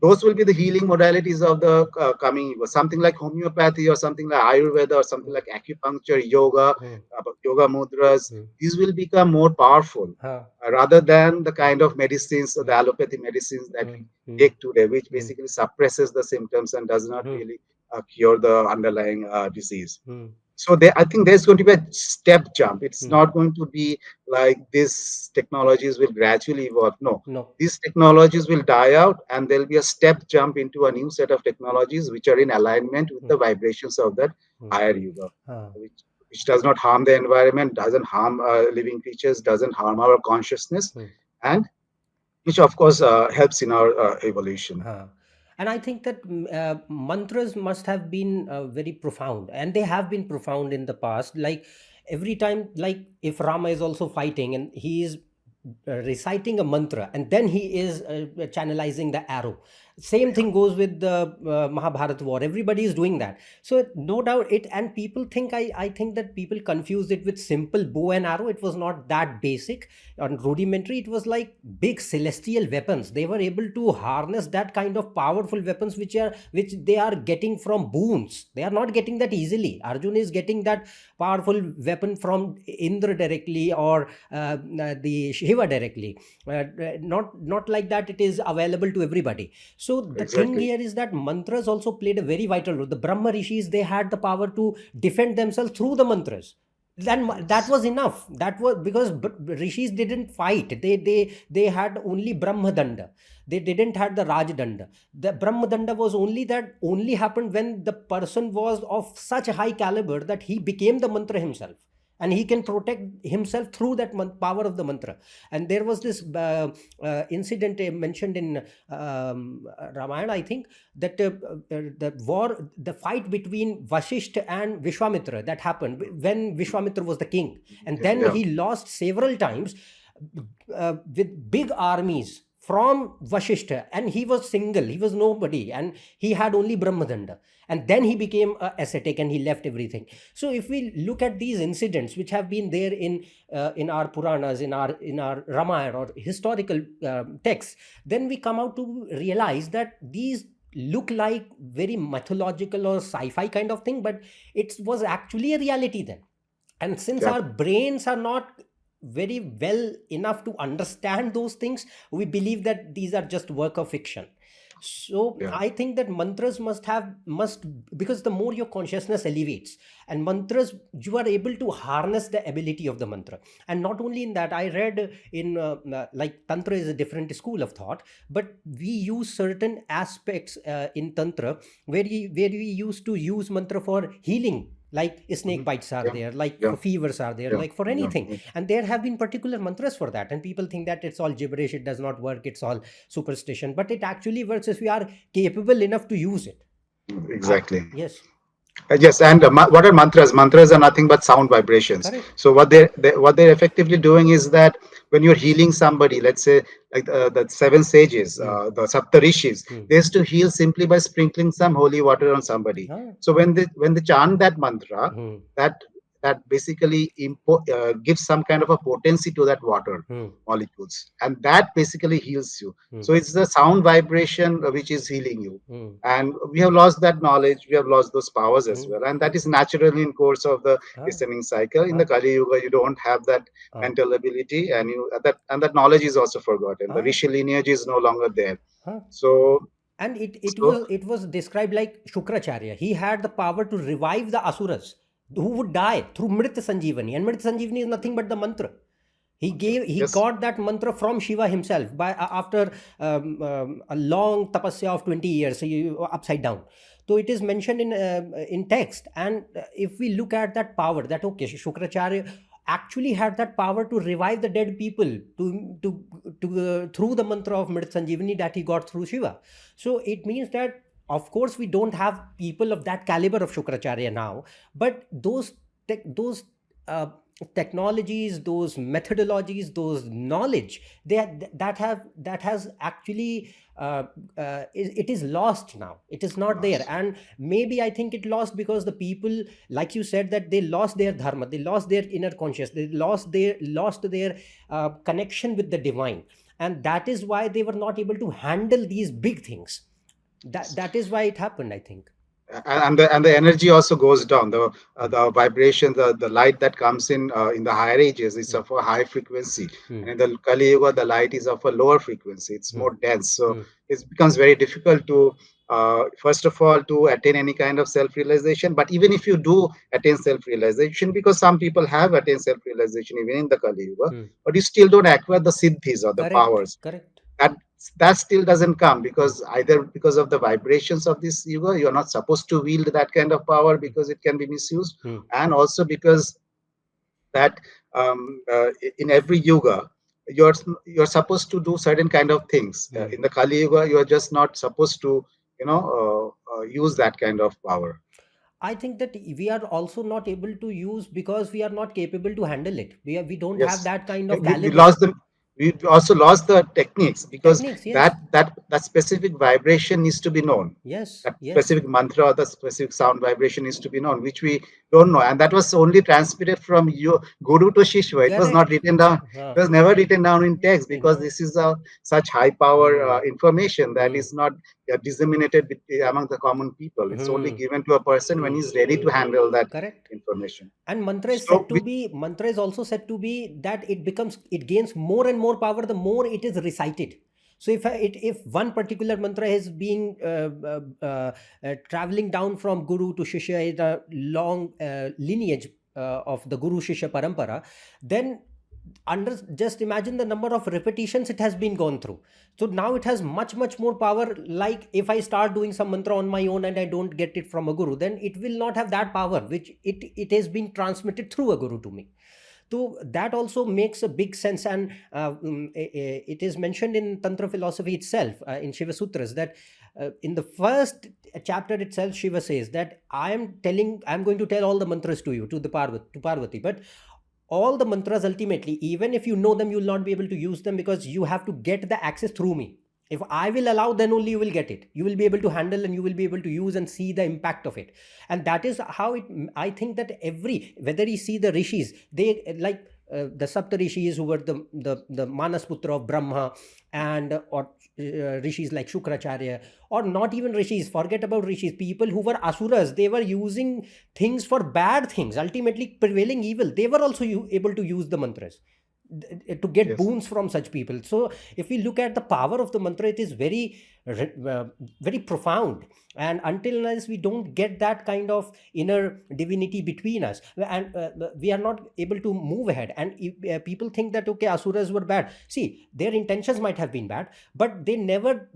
those will be the healing modalities of the coming, something like homeopathy, or something like Ayurveda, or something mm, like acupuncture, yoga, mm, yoga mudras. mm, These will become more powerful, uh, rather than the kind of medicines, or the mm, allopathy medicines that mm, we mm, take today, which mm, basically suppresses the symptoms and does not mm, really cure the underlying disease. mm, So I think there's going to be a step jump. It's mm. not going to be like these technologies will gradually evolve. No, No. these technologies will die out, and there'll be a step jump into a new set of technologies which are in alignment with Mm, the vibrations of that mm, higher yuga, uh, which does not harm the environment, doesn't harm living creatures, doesn't harm our consciousness, mm. and which of course helps in our evolution. Huh. And I think that mantras must have been very profound, and they have been profound in the past. Like every time, like if Rama is also fighting and he is reciting a mantra, and then he is channelizing the arrow. Same thing goes with the Mahabharat war. Everybody is doing that. So no doubt it, and people think, I think that people confuse it with simple bow and arrow. It was not that basic and rudimentary. It was like big celestial weapons. They were able to harness that kind of powerful weapons, which they are getting from boons. They are not getting that easily. Arjun is getting that powerful weapon from Indra directly, or the Shiva directly. Not like that it is available to everybody. So the thing Exactly. here is that mantras also played a very vital role. The Brahma rishis, they had the power to defend themselves through the mantras. Then that Yes. was enough. That was because rishis didn't fight. They had only Brahma Danda. They didn't had the Raj Danda. The Brahma Danda was only happened when the person was of such a high caliber that he became the mantra himself. and he can protect himself through that power of the mantra. And there was this incident mentioned in Ramayana, I think, that the fight between Vashishta and Vishwamitra that happened when Vishwamitra was the king, and then Yeah. he lost several times with big armies from Vashishta, and he was single, he was nobody, and he had only Brahmadanda, and then he became ascetic and he left everything. So if we look at these incidents which have been there in our Puranas, in our Ramayana or historical texts, then we come out to realize that these look like very mythological or sci-fi kind of thing, but it was actually a reality then. And since Yeah. our brains are not very well enough to understand those things, we believe that these are just work of fiction. So Yeah. I think that mantras must because the more your consciousness elevates, and mantras, you are able to harness the ability of the mantra. And not only in that, I read in like tantra is a different school of thought, but we use certain aspects in tantra where we used to use mantra for healing, like snake Mhm. bites are Yeah. there, like Yeah. fevers are there, Yeah. like for Yeah. anything. And there have been particular mantras for that, and people think that it's all gibberish, it does not work, it's all superstition, but it actually works if we are capable enough to use it. Exactly. Yes. Yes, and what are mantras? Mantras are nothing but sound vibrations. Correct. So what they're effectively doing is that when you're healing somebody, let's say like the seven sages, Hmm. the Saptarishis, Hmm. they used to heal simply by sprinkling some holy water on somebody. Ah. So when they chant that mantra, Hmm. that that basically gives some kind of a potency to that water Hmm. molecules, and that basically heals you. Hmm. So it's the sound vibration which is healing you, Hmm. and we have lost that knowledge, we have lost those powers as Hmm. well, and that is naturally in course of the Ah. descending cycle. In the Ah. Kali Yuga, you don't have that Ah. mental ability, and that knowledge is also forgotten. The Ah. rishi lineage is no longer there. Ah. So And it so was it was described like Shukracharya. He had the power to revive the asuras who would die through Mrit Sanjeevani. And Mrit Sanjeevani is nothing but the mantra. okay, He yes, got that mantra from Shiva himself by after a long tapasya of 20 years, so upside down. So it is mentioned in text, and if we look at that power, that okay, Shukracharya actually had that power to revive the dead people through the mantra of Mrit Sanjeevani that he got through Shiva. So it means that of course we don't have people of that caliber of Shukracharya now, but those uh, technologies, those methodologies, those knowledge, that has actually it is lost now, it is not there. lost. And maybe I think it lost because the people, like you said, that they lost their dharma, they lost their inner conscious, they lost their connection with the divine, and that is why they were not able to handle these big things. That is why it happened, I think. And the energy also goes down. The vibration, the light that comes in the higher ages is Hmm. of a high frequency, Hmm. and in the Kali Yuga the light is of a lower frequency, it's Hmm. more dense. So Hmm. it becomes very difficult to first of all to attain any kind of self-realization. But even if you do attain self-realization, because some people have attained self-realization even in the Kali Yuga, Hmm. but you still don't acquire the siddhis or the Correct. powers. Correct. that that still doesn't come, because either because of the vibrations of this yuga, you're not supposed to wield that kind of power Hmm. because it can be misused, Hmm. and also because that in every yuga you're you're supposed to do certain kind of things. Hmm. In the Kali Yuga, you're just not supposed to use that kind of power. I think that we are also not able to use because we are not capable to handle it. We don't have Yes, that kind of we caliber. lost the. We also lost the techniques, because Techniques, yes. that specific vibration needs to be known. Yes. That Yes. specific mantra or the specific sound vibration needs to be known, which we don't know, and that was only transmitted from your guru to shishwa. It was not Correct. written down. Uh, It was never written down in text, because no. this is a such high power Hmm. information that Hmm. is not disseminated among the common people. It's only Hmm. given to a person when he's ready to handle that Correct. information. And So, mantra is also said to be that it gains more and more power the more it is recited. So if one particular mantra is being traveling down from guru to shishya in a long lineage of the guru shishya parampara, then under, just imagine the number of repetitions it has been gone through. So now it has much more power. Like if I start doing some mantra on my own and I don't get it from a guru, then it will not have that power which it has been transmitted through a guru to me. So that also makes a big sense. And it is mentioned in Tantra philosophy itself, in Shiva Sutras, that in the first chapter itself, Shiva says that I'm going to tell all the mantras to you, to Parvati, but all the mantras ultimately, even if you know them, you will not be able to use them, because you have to get the access through me. If I will allow, then only you will get it. You will be able to handle, and you will be able to use and see the impact of it. And that is how it, I think that whether you see the rishis, they like the Sapta rishis, who were the Manas Putra of Brahma, and or rishis like Shukracharya, or not even rishis, forget about rishis, people who were asuras, they were using things for bad things, ultimately prevailing evil, they were also able to use the mantras to get Yes. boons from such people. So if we look at the power of the mantra, it is very profound. And until unless we don't get that kind of inner divinity between us, and we are not able to move ahead. And if, people think that okay, asuras were bad. See, their intentions might have been bad, but they never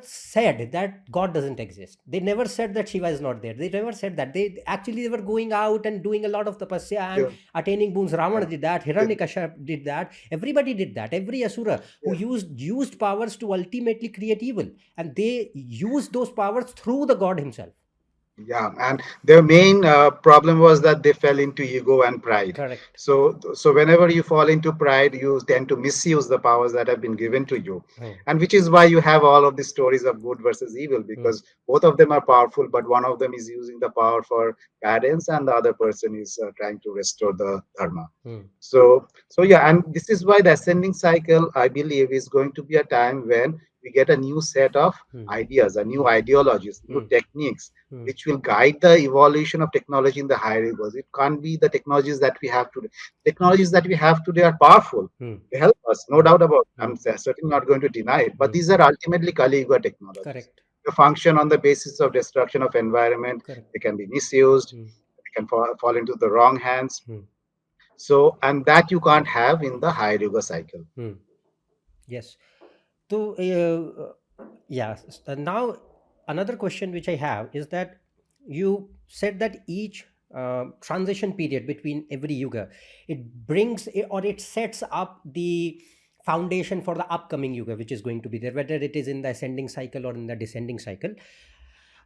said that God doesn't exist. They never said that Shiva is not there. They never said that. They were going out and doing a lot of tapasya and Yeah. attaining boons. Ravana Yeah. did that, Yeah. Hiranyakashipu did that, everybody did that. Every asura who Yeah. used powers to ultimately create evil, and they used those powers through the God himself. Yeah, and their main problem was that they fell into ego and pride. Correct. So whenever you fall into pride, you tend to misuse the powers that have been given to you, Hmm. and which is why you have all of these stories of good versus evil, Hmm. because both of them are powerful, but one of them is using the power for guidance, and the other person is trying to restore the dharma. Hmm. So yeah, and this is why the ascending cycle, I believe, is going to be a time when we get a new set of Hmm. ideas, a new Hmm. ideologies, new Hmm. techniques, Hmm. which will guide the evolution of technology in the higher levels. It can't be the technologies that we have today. Technologies that we have today are powerful. Hmm. They help us, no Hmm. doubt about it. Hmm. I'm certainly not going to deny it. But Hmm. these are ultimately Kaliyuga technologies. Correct. They function on the basis of destruction of environment. Correct. They can be misused. Hmm. They can fall into the wrong hands. Hmm. So, and that you can't have in the higher Yuga cycle. Hmm. Yes. So, yeah. Now, another question which I have is that you said that each transition period between every yuga, or it sets up the foundation for the upcoming yuga, which is going to be there, whether it is in the ascending cycle or in the descending cycle.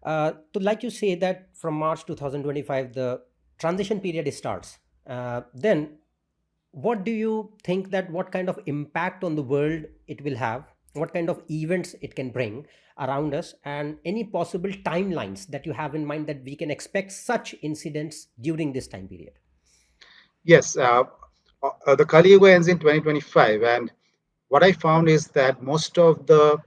So, like you say that from March 2025, the transition period starts. Then what do you think, that what kind of impact on the world it will have, what kind of events it can bring around us, and any possible timelines that you have in mind that we can expect such incidents during this time period? Yes, the Kali Yuga ends in 2025, and what I found is that most of Hmm. the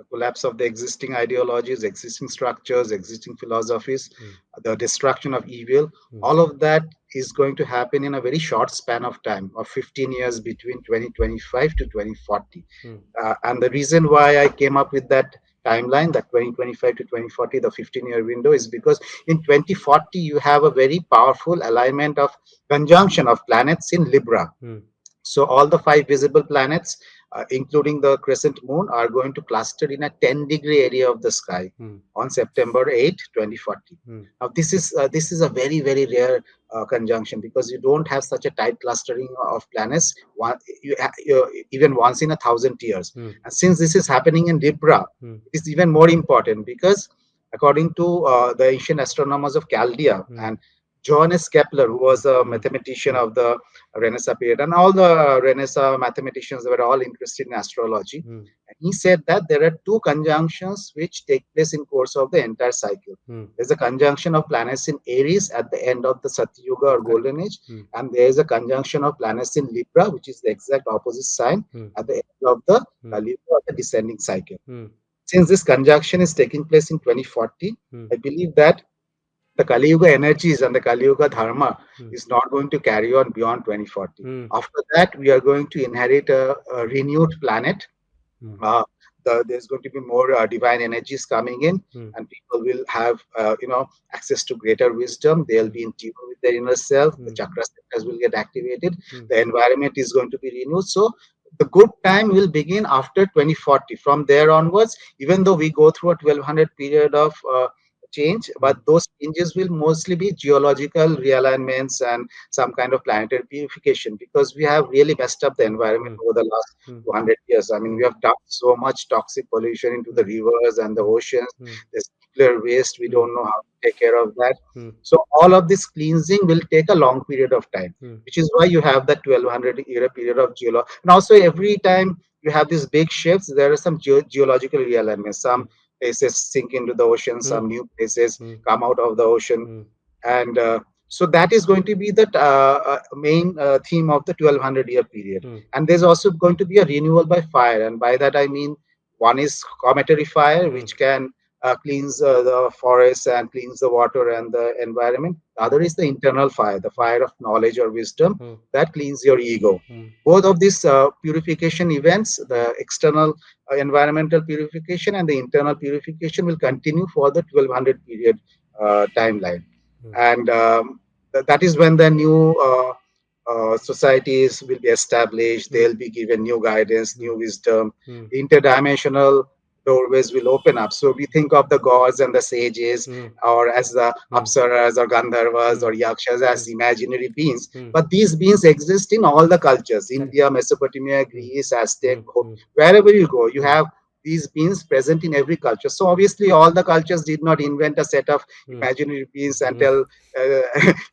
collapse of the existing ideologies, existing structures, existing philosophies, Hmm. the destruction of evil, Hmm. all of that is going to happen in a very short span of time of 15 years between 2025 to 2040. Hmm. And the reason why I came up with that timeline, that 2025 to 2040, the 15-year window, is because in 2040 you have a very powerful alignment of conjunction of planets in Libra. Hmm. So all the five visible planets, including the crescent moon, are going to cluster in a 10-degree area of the sky Hmm. on September 8, 2040. Hmm. Now this is a very rare conjunction, because you don't have such a tight clustering of planets even once in 1,000 years. Hmm. And since this is happening in Libra, Hmm. it is even more important, because according to the ancient astronomers of Chaldea Hmm. and Johannes Kepler, who was a Hmm. mathematician Hmm. of the Renaissance period, and all the Renaissance mathematicians were all interested in astrology. Hmm. And he said that there are two conjunctions which take place in course of the entire cycle. Hmm. There's a conjunction of planets in Aries at the end of the Satyuga or Correct. Golden Age, Hmm. and there is a conjunction of planets in Libra, which is the exact opposite sign Hmm. at the end of the Hmm. Kali Yuga, the descending cycle. Hmm. Since this conjunction is taking place in 2040, Hmm. I believe that the Kali Yuga energies and the Kali Yuga dharma Hmm. is not going to carry on beyond 2040. Hmm. After that, we are going to inherit a renewed planet. Hmm. Uh, there's going to be more divine energies coming in, mm, and people will have access to greater wisdom. They'll mm, be in tune with their inner self. The mm, chakra centers will get activated. mm, The environment is going to be renewed. So the good time will begin after 2040. From there onwards, even though we go through a 1200 period of change, mm, but those changes will mostly be geological realignments and some kind of planetary purification, because we have really messed up the environment mm, over the last mm, 200 years. I mean, mm, we have dumped so much toxic pollution into the mm, rivers and the mm, oceans. mm, There's nuclear waste. We mm, don't know how to take care of that. mm, So all of this cleansing will take a long period of time, mm, which is why you have that 1200 year period of geology. And also every time you have these big shifts, there are some geological realignments. mm, Some places sink into the ocean, mm, some new places mm, come out of the ocean, mm, and so that is going to be the main theme of the 1200-year period. mm, And there's also going to be a renewal by fire, and by that I mean, one is cometary fire, mm, which can cleanse the forests and cleanse the water and the environment. The other is the internal fire, the fire of knowledge or wisdom, mm, that cleans your ego. mm, Both of these purification events, mm, the external environmental purification and the internal purification, will continue for the 1200 period timeline. mm, And that is when the new societies will be established. mm, They'll be given new guidance, mm, new wisdom. mm, Interdimensional doorways will open up. So we think of the gods and the sages, mm, or as the mm, apsaras or gandharvas mm, or yakshas, mm, as imaginary beings. mm. But these beings exist in all the cultures: Correct. India, Mesopotamia, Mm, Greece, Aztec, mm, mm, wherever you go, you mm, have these beings present in every culture. So obviously, all the cultures did not invent a set of mm, imaginary beings and mm, tell,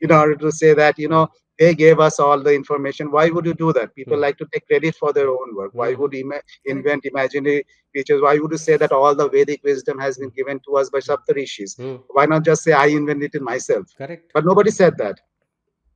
in mm, order to say that, mm, they gave us all the information. Why would you do that? People mm, like to take credit for their own work. Why mm. would Correct. invent imaginary creatures? Why would you say that all the Vedic wisdom has Mm, been given to us by mm, Saptarishis? mm. Why not just say I invented it myself? Correct. But nobody said that.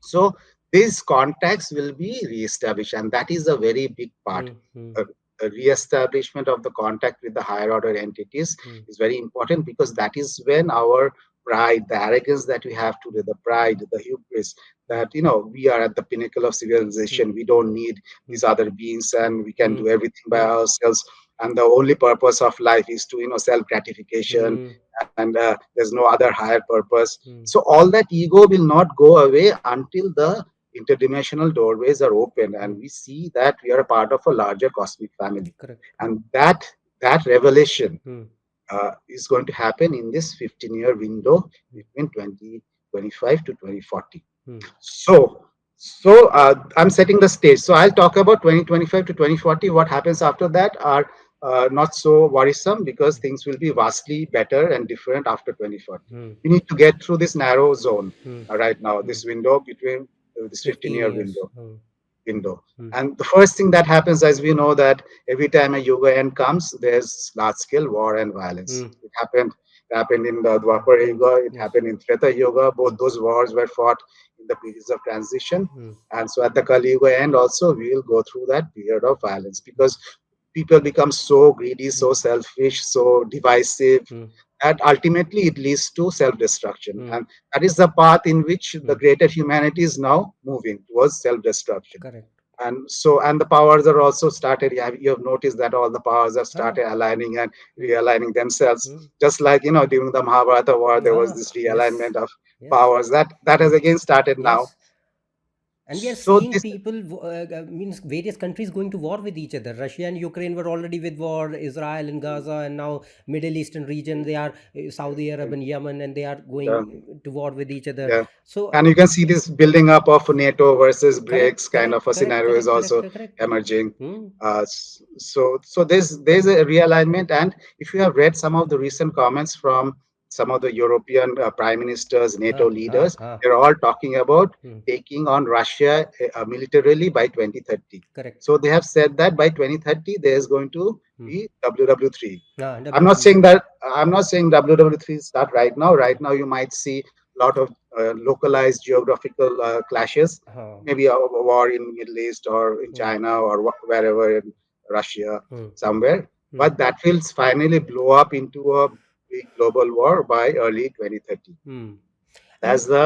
So these contacts will be reestablished, and that is a very big part. Mm, mm, A, a reestablishment of the contact with the higher order entities mm, is very important, because that is when our pride, the arrogance that we have today, the pride, the hubris, mm, that we are at the pinnacle of mm, civilization. We mm, don't need mm, these other beings, mm, and we can mm, do everything by mm, ourselves. And the only purpose of life is to self gratification, mm, and there's no other higher purpose. mm. So all that ego will not go away until the interdimensional doorways are open, Mm. and we see that we are a part of a larger cosmic family. Correct. And that revelation Mm, is going to happen in this 15-year window mm, between 2025 to 2040. mm, So I'm setting the stage. So I'll talk about 2025 to 2040. What happens after that are not so worrisome, because things will be vastly better and different after 2040. mm, We need to get through this narrow zone mm, right now, mm. this window between this 15 15-year years. window. Mm, And the first thing that happens, as we know, that every time a Yuga end comes, there's large scale war and violence. mm, It happened in the Dwapara mm. Yuga, it Yes. happened in Treta Yuga. Both Mm, those wars were fought in the periods of transition. mm, And so at the Kaliyuga end also, we will go through that period of violence, mm, because people become so greedy, mm, so selfish, so divisive, mm, that ultimately it leads to self-destruction. mm, And that is the path in which the mm. greater humanity is now moving towards self-destruction. Correct. And the powers are also started. You have noticed that all the powers have Ah. started aligning and Mm, realigning themselves. mm. Just like during the Mahabharata war, there was Ah. this Yes. realignment of Yes. powers that has Mm. again started now. Yes. And we are So seeing this people, means various countries going to war with each other. Russia and Ukraine were already with war, Israel and Gaza, and now Middle Eastern region, they are Saudi Arab and Yemen, and they are going uh, to war with each other. yeah, So, and you can see this building up of NATO versus correct, BRICS kind of correct, a correct, scenario is correct, correct, also correct. emerging. Hmm. So there's a realignment, and if you have read some of the recent comments from some of the European prime ministers, NATO Ah, ah, leaders, ah. they're all talking about Hmm. taking on Russia militarily by 2030. Correct. So they have said that by 2030 there's going to Hmm. be WW3. Ah, I'm not WW3. saying that I'm not saying WW3 start right now. Hmm. Right now, you might see a lot of localized geographical clashes, Ah. maybe a war in Middle East or in Hmm. China or wherever in Russia Hmm. somewhere. Hmm. But that will finally blow up into a big global war by early 2030. Hmm. That's And the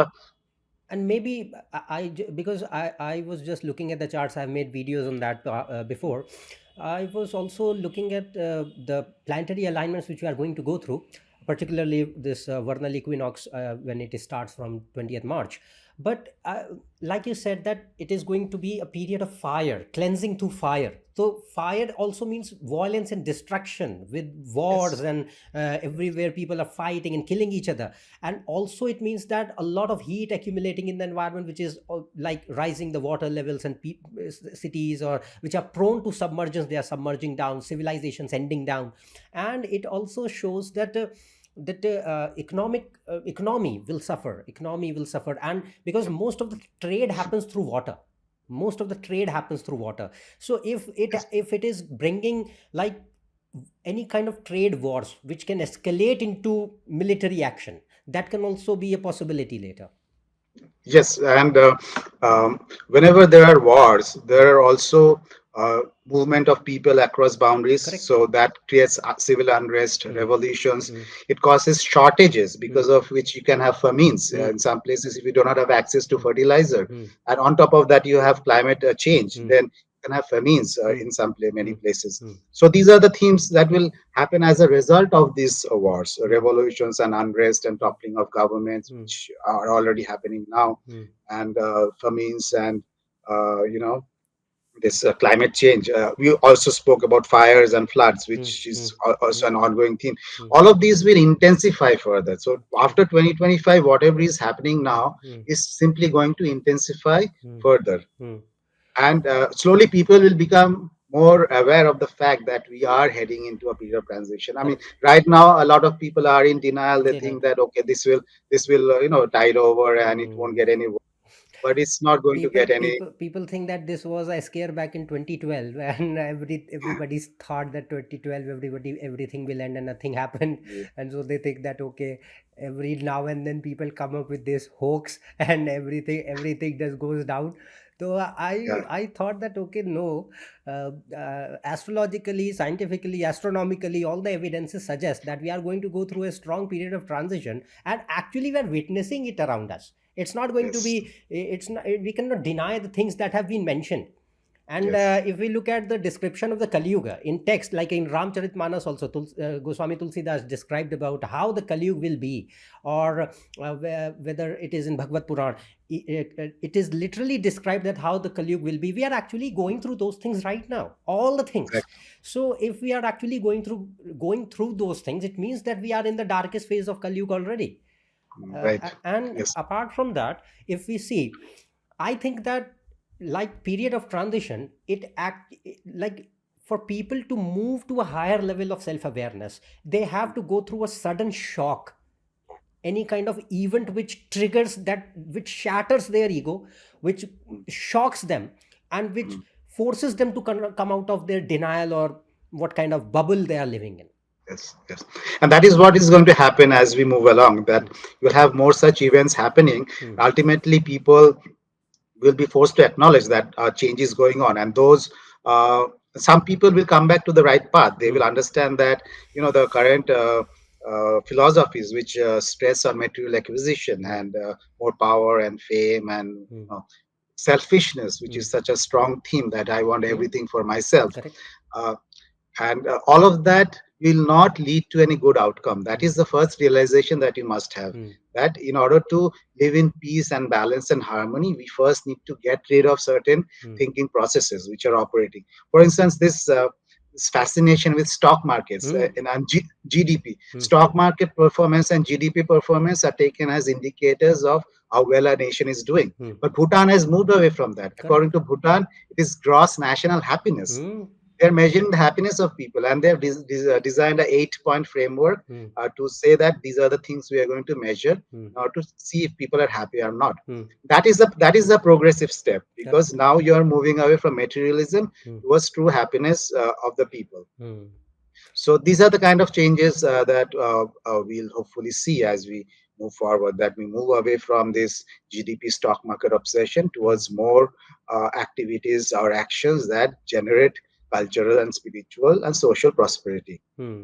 maybe because I was just looking at the charts. I've made videos on that before. I was also looking at the planetary alignments which we are going to go through, particularly this vernal equinox when it starts from 20th March. But like you said, that it is going to be a period of fire, cleansing through fire. So fire also means violence and destruction with wars, Yes. and everywhere people are fighting and killing each other. And also it means that a lot of heat accumulating in the environment, which is like rising the water levels, and cities or which are prone to submergence, they are submerging down, civilizations ending down. And it also shows that economy will suffer, and because most of the trade happens through water, so Yes. if it is bringing like any kind of trade wars which can escalate into military action, that can also be a possibility later. Yes, and whenever there are wars, there are also movement of people across boundaries. Correct. So that creates civil unrest, Hmm. revolutions. Hmm. It causes shortages Hmm. because of which you can have famines. Hmm. In some places, if you do not have access to fertilizer, Hmm. and on top of that, you have climate change, Hmm. then you can have famines Hmm. in many Hmm. places. Hmm. So these are the themes that will happen as a result of these wars, Hmm. revolutions, and unrest, and toppling of governments, Hmm. which are already happening now, Hmm. and famines, and you know, this climate change. We also spoke about fires and floods, Hmm. which Hmm. is Hmm. also an ongoing theme. Hmm. All of these will intensify further. So after 2025, whatever is happening now Hmm. is simply going to intensify Hmm. further, Hmm. and slowly people will become more aware of the fact that we are heading into a period of transition. I mean, Correct. right now a lot of people are in denial. They They know. think that okay, this will tide over and it won't Hmm. get any worse, but it's not going to get any. People think that this was a scare back in 2012, and everybody's thought that 2012 everything will end and nothing happened. And so they think that okay, every now and then people come up with this hoax and everything just goes down. So Yeah. I thought that okay, no, astrologically, scientifically, astronomically, all the evidences suggest that we are going to go through a strong period of transition, and actually we are witnessing it around us. It's not going to Yes. be, it's not, we cannot deny the things that have been mentioned. And Yes. if we look at the description of the Kaliyuga in text, like in Ramcharitmanas also, Goswami Tulsidas described about how the Kaliyug will be, or whether it is in Bhagavad Puran, it is literally described that how the Kaliyug will be. We are actually going through those things right now, all the things. Exactly. So if we are actually going through those things, it means that we are in the darkest phase of Kaliyug already. Right. And Yes. apart from that, if we see, I think that like period of transition, it act like for people to move to a higher level of self awareness, they have to go through a sudden shock, any kind of event which triggers that, which shatters their ego, which Mm, shocks them, and which mm. forces them to come out of their denial or what kind of bubble they are living in. Yes, yes. And that is what is going to happen as we move along, that Hmm. you'll have more such events happening. Hmm. Ultimately, people will be forced to acknowledge that change is going on, and those some people will come back to the right path. They Hmm. will understand that the current philosophies which stress on material acquisition Hmm. and more power and fame and Hmm. selfishness, which Hmm. is such a strong theme that I want Hmm. everything for myself. Correct. Uh, and all of that will not lead to any good outcome. That Hmm. is the first realization that you must have, Hmm. that in order to live in peace and balance and harmony, we first need to get rid of certain Hmm. thinking processes which are Hmm. operating. For instance, this fascination with stock markets Hmm. and GDP, Hmm. stock market performance and GDP performance are taken as indicators of how well a nation is doing. Hmm. But Bhutan has moved away from that. According Correct. to Bhutan, it is gross national happiness. Hmm. They're measuring the happiness of people, and they've designed a 8 point framework Hmm. to say that these are the things we are going to measure Hmm. in order to see if people are happy or not. Hmm. That is a progressive step, because Correct. now you are moving away from materialism Hmm. towards true happiness of the people. Hmm. So these are the kind of changes that we'll hopefully see as we move forward, that we move away from this GDP stock market obsession Hmm. towards more activities or actions that generate cultural and spiritual and social prosperity Hmm.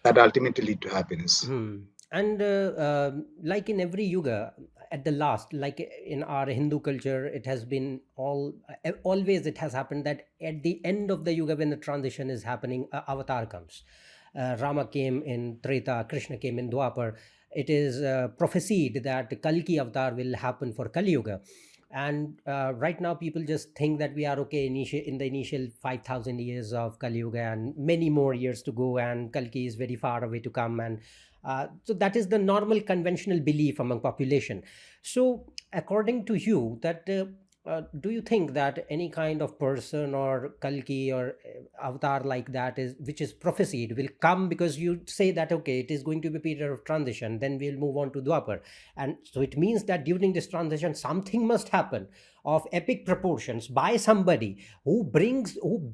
that ultimately lead to happiness. Hmm. And like in every yuga, at the last, like in our Hindu culture, it has been always it has happened that at the end of the yuga, when the transition is happening, avatar comes. Rama came in Treta, Krishna came in Dwapar. It is prophesied that Kalki avatar will happen for Kali Yuga. And right now, people just think that we are okay in the initial 5,000 years of Kali Yuga and many more years to go, and Kalki is very far away to come. And so that is the normal conventional belief among population. So according to you, that do you think that any kind of person or Kalki or avatar like that is which is prophesied will come, because you say that okay, it is going to be a period of transition, then we'll move on to Dwapar, and so it means that during this transition something must happen of epic proportions by somebody who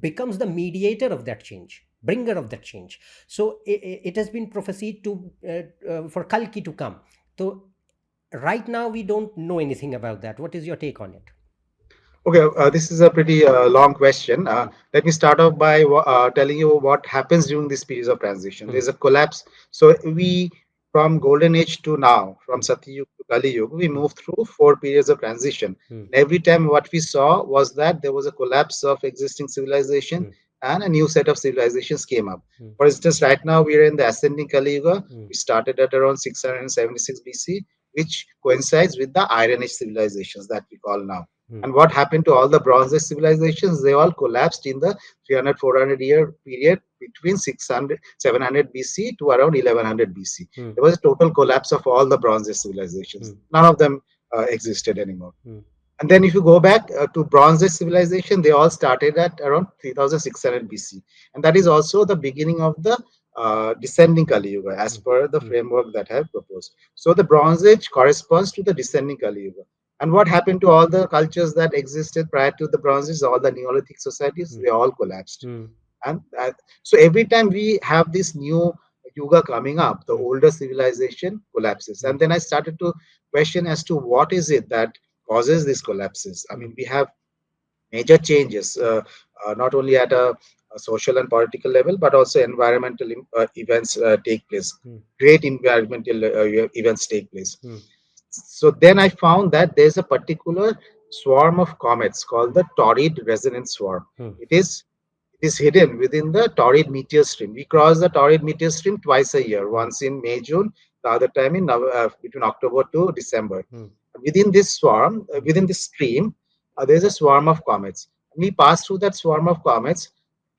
becomes the mediator of that change, bringer of that change. So it has been prophesied to for Kalki to come. So right now we don't know anything about that. What is your take on it? Okay, this is a pretty long question. Let me start off by telling you what happens during this period of transition. Hmm. There's a collapse. So we, from golden age to now, from Hmm. Satyug to Kali Yuga, we moved through 4 periods of transition. Hmm. And every time, what we saw was that there was a collapse of existing civilization, Hmm. and a new set of civilizations came up. Hmm. For instance, right now we are in the ascending Kali Yuga. Hmm. We started at around 676 BC, which coincides with the Iron Age civilizations that we call now. Hmm. And what happened to all the Bronze Age civilizations? They all collapsed in the 300, 400 year period between 600, 700 BC to around 1100 BC. Hmm. There was a total collapse of all the Bronze Age civilizations. Hmm. None of them existed anymore. Hmm. And then if you go back to Bronze Age civilization, they all started at around 3600 BC. And that is also the beginning of the descending Kali Yuga as Hmm. per the Hmm. framework that I have proposed. So the Bronze Age corresponds to the descending Kali Yuga. And what happened to all the cultures that existed prior to the Bronze Age, all the Neolithic societies? Hmm. They all collapsed. Hmm. And so every time we have this new yuga coming up, the Hmm. older civilization collapses. Hmm. And then I started to question as to what is it that causes these collapses. I Hmm. mean, we have major changes, not only at a social and political level, but also environmental events take place. Hmm. Great environmental events take place. Hmm. So then I found that there's a particular swarm of comets called the Taurid resonance swarm. Hmm. It is it is hidden within the Taurid meteor stream. We cross the Taurid meteor stream twice a year, Hmm. once in May, June, the other time in between October to December. Hmm. Within this swarm, Hmm. within this stream, there's a swarm of comets. We pass through that swarm of comets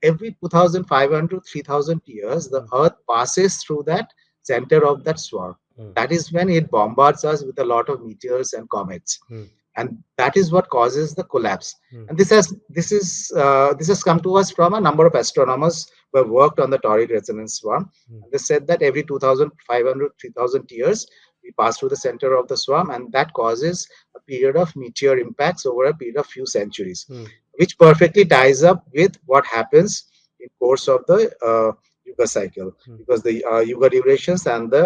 every 2,500 to 3,000 years. The Hmm. Earth passes through that center of that swarm. Hmm. That is when it bombards us with a lot of meteors and comets, Hmm. and that is what causes the collapse. Hmm. And this has come to us from a number of astronomers who have worked on the Taurid resonance swarm. Hmm. And they said that every 2,500 3,000 years we pass through the center of the swarm, and that causes a period of meteor impacts over a period of few centuries, Hmm. which perfectly ties up with what happens in course of the yuga cycle, Hmm. because the yuga durations and the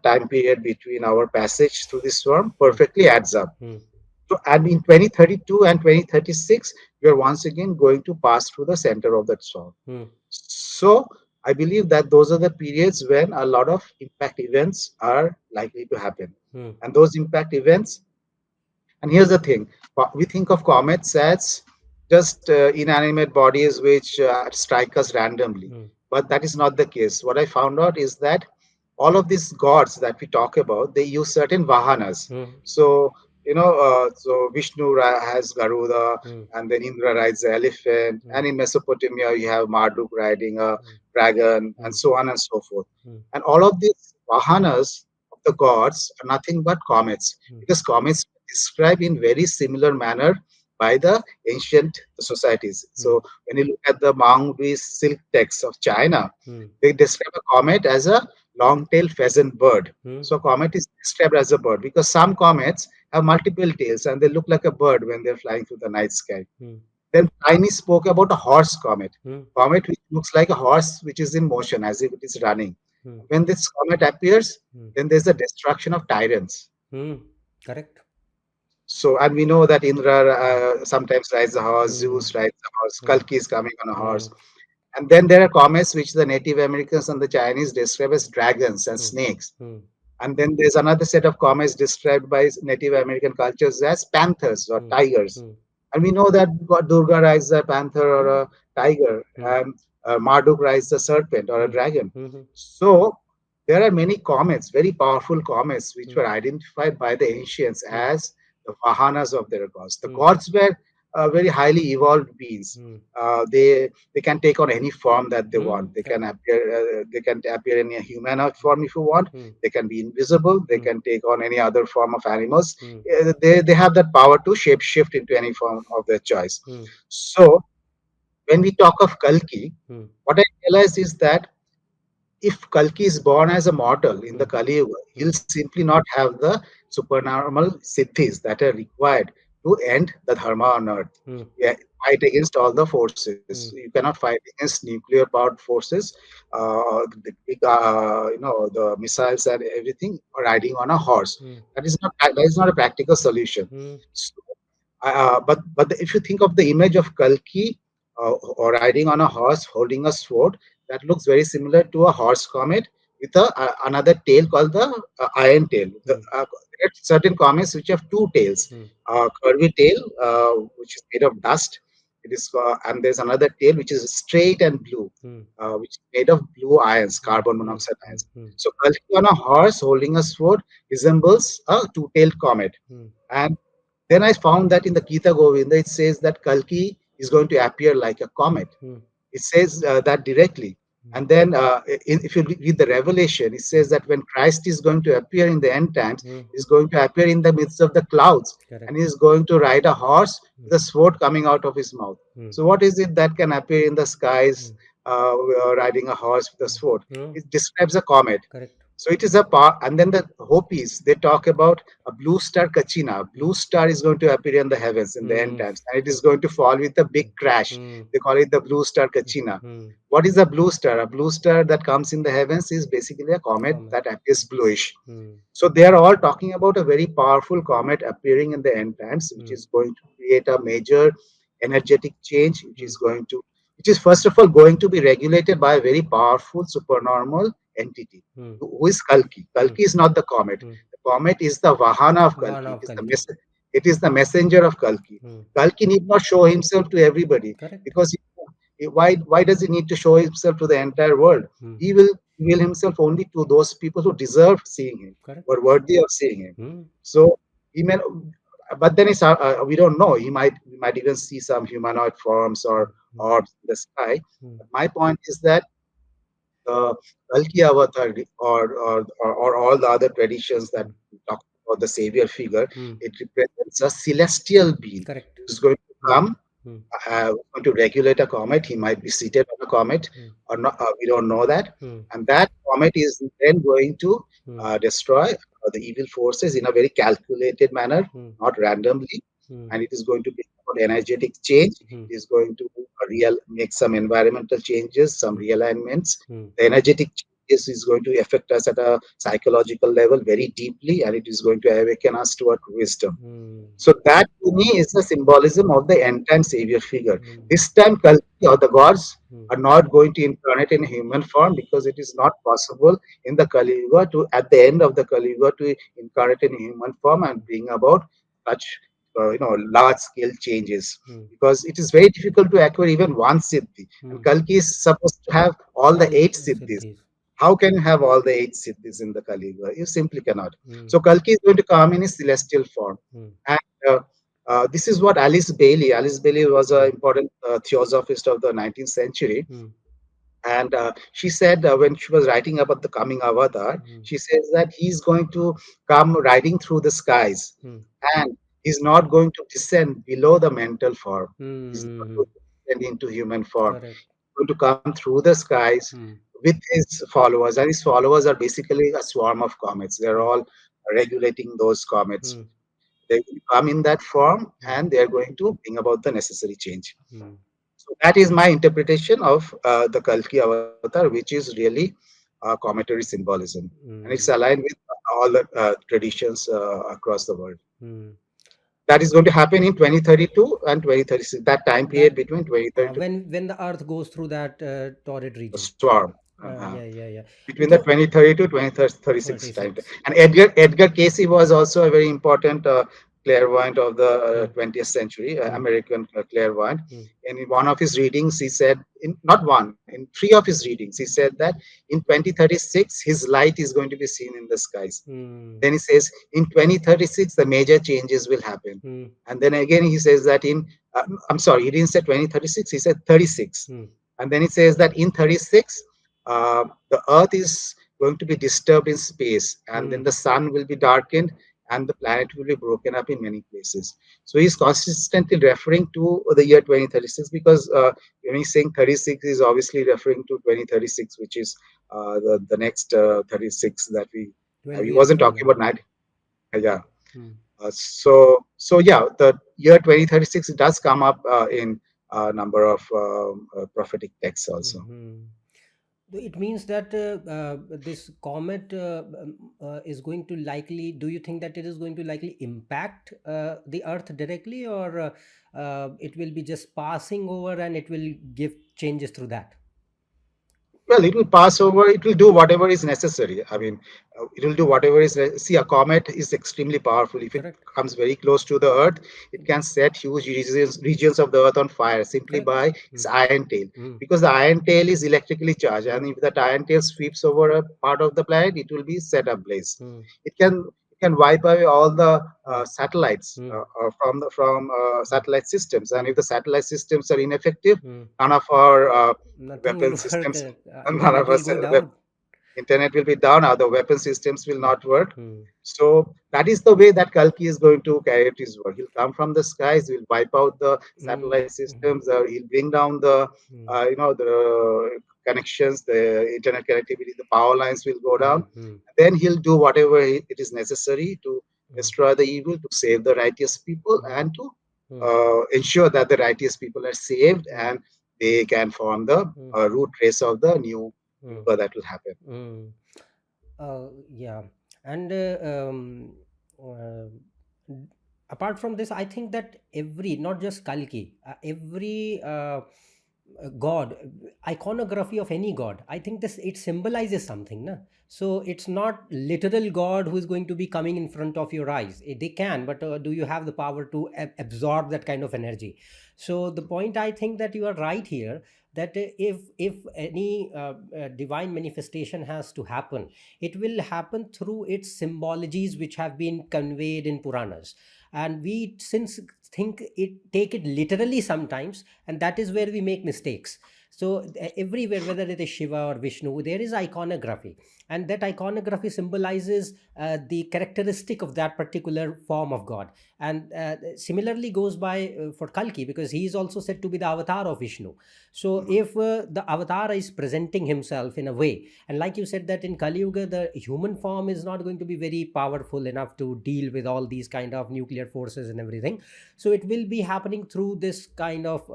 time period between our passage through this swarm Hmm. perfectly adds up. Hmm. So, and in 2032 and 2036, we are once again going to pass through the center of that storm. Hmm. So, I believe that those are the periods when a lot of impact events are likely to happen. Hmm. And those impact events, and here's the thing, we think of comets as just inanimate bodies which strike us randomly. Hmm. But that is not the case. What I found out is that all of these gods that we talk about, they use certain vahanas. Hmm. So, so Vishnu has Garuda, Hmm. and then Indra rides the elephant. Hmm. And in Mesopotamia, you have Marduk riding a Hmm. dragon, and Hmm. so on and so forth. Hmm. And all of these vahanas of the gods are nothing but comets, Hmm. because comets described in very similar manner by the ancient societies. Hmm. So when you look at the Maungduist silk texts of China, Hmm. they describe a comet as a long-tailed pheasant bird. Hmm. So comet is described as a bird because some comets have multiple tails and they look like a bird when they're flying through the night sky. Hmm. Then Pliny spoke about a horse comet, Hmm. comet which looks like a horse which is in motion as if it is running. Hmm. When this comet appears, Hmm. then there's a destruction of tyrants. Hmm. Correct. So, and we know that Indra Hmm. sometimes rides a horse, Hmm. Zeus rides a horse, Hmm. Kalki is coming on a Hmm. horse. And then there are comets which the Native Americans and the Chinese describe as dragons and Hmm. snakes. Hmm. And then there's another set of comets described by Native American cultures as panthers or Hmm. tigers. Hmm. And we know that God Durga rides a panther or Hmm. a tiger, Hmm. and Marduk rides a serpent or a Hmm. dragon. Hmm. So there are many comets, very powerful comets, which Hmm. were identified by the ancients Hmm. as the vahanas of their gods. The Hmm. gods were very highly evolved beings. Hmm. They can take on any form that they Hmm. want. They can Correct. appear. They can appear in a humanoid form if you want. Hmm. They can be invisible. They Hmm. can take on any other form of animals. Hmm. They have that power to shape shift into any form of their choice. Hmm. So when we talk of Kalki, Hmm. what I realize is that if Kalki is born as a mortal in the Hmm. Kali Yuga, Hmm. he'll simply not have the supernormal siddhis that are required to end the dharma on earth. Hmm. Yeah, fight against all the forces. Hmm. You cannot fight against nuclear powered forces, the big, the missiles and everything riding on a horse. Hmm. That is not a practical solution. Hmm. So but if you think of the image of Kalki or riding on a horse holding a sword, that looks very similar to a horse comet with another tail called the iron tail. Hmm. There are certain comets which have two tails, Hmm. curvy tail Hmm. which is made of dust. And there's another tail which is straight and blue, Hmm. which is made of blue ions, Hmm. carbon Hmm. monoxide Hmm. ions. Hmm. So Kalki on a horse holding a sword resembles a two-tailed comet. Hmm. And then I found that in the Gita Govinda, it says that Kalki is going to appear like a comet. Hmm. It says that directly. Hmm. And then, if you read the Revelation, it says that when Christ is going to appear in the end times, Hmm. he's going to appear in the midst of the clouds, and Correct. he's going to ride a horse Hmm. with a sword coming out of his mouth. Hmm. So, what is it that can appear in the skies Hmm. riding a horse with a Hmm. sword? Hmm. It describes a comet. Correct. So it is a part, and then the Hopis they talk about a blue star Kachina. A Hmm. blue star is going to appear in the heavens in the end Hmm. times, and it is going to fall with a big crash. Hmm. They call it the blue star Kachina. Hmm. What is a blue star? A blue star that comes in the heavens is basically a comet Comet. that appears bluish. Hmm. So they are all talking about a very powerful comet appearing in the end times, which Hmm. is going to create a major energetic change, Hmm. which is first of all going to be regulated by a very powerful supernormal entity, Hmm. who is Kalki. Hmm. Kalki is not the comet. Hmm. The comet is the Vahana of Vana Kalki. of Kalki. It is the messenger of Kalki. Hmm. Kalki need not show himself to everybody Correct. because why does he need to show himself to the entire world? Hmm. He will reveal himself only to those people who deserve seeing him, Correct. who are worthy of seeing him. Hmm. So he may, but then we don't know. We might even see some humanoid forms Hmm. or Hmm. orbs in the sky. Hmm. But my point is that the Kalki avatar or all the other traditions that Hmm. talk about the savior figure, Hmm. it represents a celestial being Correct. who's going to Hmm. come Hmm. going to regulate a comet. He might be seated on a comet Hmm. or not. We don't know that. Hmm. And that comet is then going to Hmm. destroy the evil forces in a very calculated manner, Hmm. not randomly. Hmm. And it is going to be about energetic change. Hmm. It is going to make some environmental changes, some Hmm. realignments. Hmm. The energetic changes is going to affect us at a psychological level very deeply, and it is going to awaken us toward wisdom. Hmm. So that to me is the symbolism of the end time savior figure. Hmm. This time Kalki or the gods Hmm. are not going to incarnate in human form because it is not possible in the Kali Yuga to at the end of the Kali Yuga to incarnate in human form and bring about such large scale changes, Hmm. because it is very difficult to acquire even one siddhi, Hmm. and Kalki is supposed to have all the All eight siddhis. siddhis. How can you have all the eight siddhis in the Kali Yuga? You simply cannot. Hmm. So Kalki is going to come in a celestial form. Hmm. And this is what Alice Bailey was Hmm. an important theosophist of the 19th century. Hmm. And she said when she was writing about the coming avatar, Hmm. she says that he's going to come riding through the skies, Hmm. and he's not going to descend below the mental form. He's not Hmm. going to descend into human form. Correct. He's going to come through the skies Hmm. with his followers, and his followers are basically a swarm of comets. They're Hmm. all regulating those comets. Hmm. They will come in that form, Hmm. and they are going to bring about the necessary change. Hmm. So that is my interpretation of the Kalki avatar, which is really cometary symbolism, and it's Hmm. aligned with all the traditions across the world. Hmm. that is going to happen in 2032 and 2036. That time period That between 2032 when the Earth goes through that torrid region. swarm. Yeah, yeah, yeah. Between the Because 2030 to 2036 time. 36. And Edgar Casey was also a very important clairvoyant of the Hmm, 20th century, hmm, American clairvoyant. hmm, And in one of his readings, he said, in not one, in three of his readings, he said that in 2036 his light is going to be seen in the skies. hmm, Then he says in 2036 the major changes will happen. hmm, And then again he says that I'm sorry, he didn't say 2036, he said 36. hmm, And then it says that in 36, the Earth is going to be disturbed in space, and hmm, then the sun will be darkened, and the planet will be broken up in many places. So he's consistently referring to the year 2036 because when he's saying 36, he's obviously referring to 2036, which is the next 36 that we. 12 He years wasn't from talking now. about night. Yeah. Hmm, So yeah, the year 2036 does come up in a number of prophetic texts also. hmm. It means that this comet is going to likely. Do you think that it is going to likely impact the Earth directly, or it will be just passing over and it will give changes through that? Well, it will pass over. It will do whatever is necessary. I mean, it will do whatever is. See, a comet is extremely powerful. If it Correct. comes very close to the Earth, it can set huge regions of the Earth on fire simply Correct. by Hmm, its iron tail. hmm, Because the iron tail is electrically charged, hmm, and if that iron tail sweeps over a part of the planet, it will be set ablaze. hmm, It can wipe away all the hmm, satellites hmm, from hmm, satellite systems, and hmm, if the satellite systems are ineffective, hmm. none of our Nothing will weapon work. systems, none Internet of will us go down. internet will be down, other weapon systems will Hmm, not work. hmm, So that is the way that Kalki is going to carry out his work. He'll come from the skies, he'll wipe out the hmm, satellite hmm, systems, he'll bring down the hmm, the connections, the internet connectivity, the power lines will go hmm, down. hmm, Then he'll do whatever it is necessary to hmm, destroy the evil, to save the righteous people, hmm, and to hmm, ensure that the righteous people are saved hmm, and they can form the hmm, root race of the new hmm, Yuga that will happen. hmm. Yeah, and uh, apart from this, I think that every, not just Kalki, every god, iconography of any god, I think this, it symbolizes something, na? So it's not literal god who is going to be coming in front of your eyes. They can, but do you have the power to absorb that kind of energy? So the point, I think that you are right here, that if any divine manifestation has to happen, it will happen through its symbologies which have been conveyed in Puranas. And we, since, think it, take it literally sometimes, and that is where we make mistakes. So everywhere, whether it is Shiva or Vishnu, there is iconography, and that iconography symbolizes the characteristic of that particular form of god. And similarly goes by for Kalki, because he is also said to be the avatar of Vishnu. So Mhm. if the avatar is presenting himself in a way, and like you said, that in Kaliyuga the human form is not going to be very powerful enough to deal with all these kind of nuclear forces and everything. So it will be happening through this kind of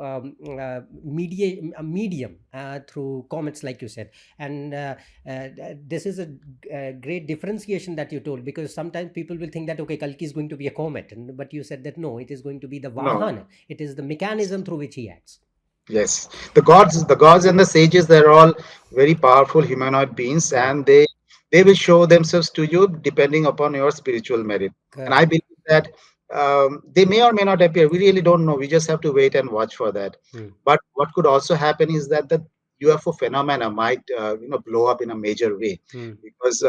medium, through comets, like you said. And this is a great differentiation that you told, because sometimes people will think that, okay, Kalki is going to be a comet, but you said that no, it is going to be the No. Vahana, it is the mechanism through which he acts. Yes, the gods and the sages, they're all very powerful humanoid beings, Hmm. and they will show themselves to you depending upon your spiritual merit. And I Correct. believe that they may or may not appear. We really don't know. We just have to wait and watch for that. Hmm. But what could also happen is that the UFO phenomena might blow up in a major way Hmm. because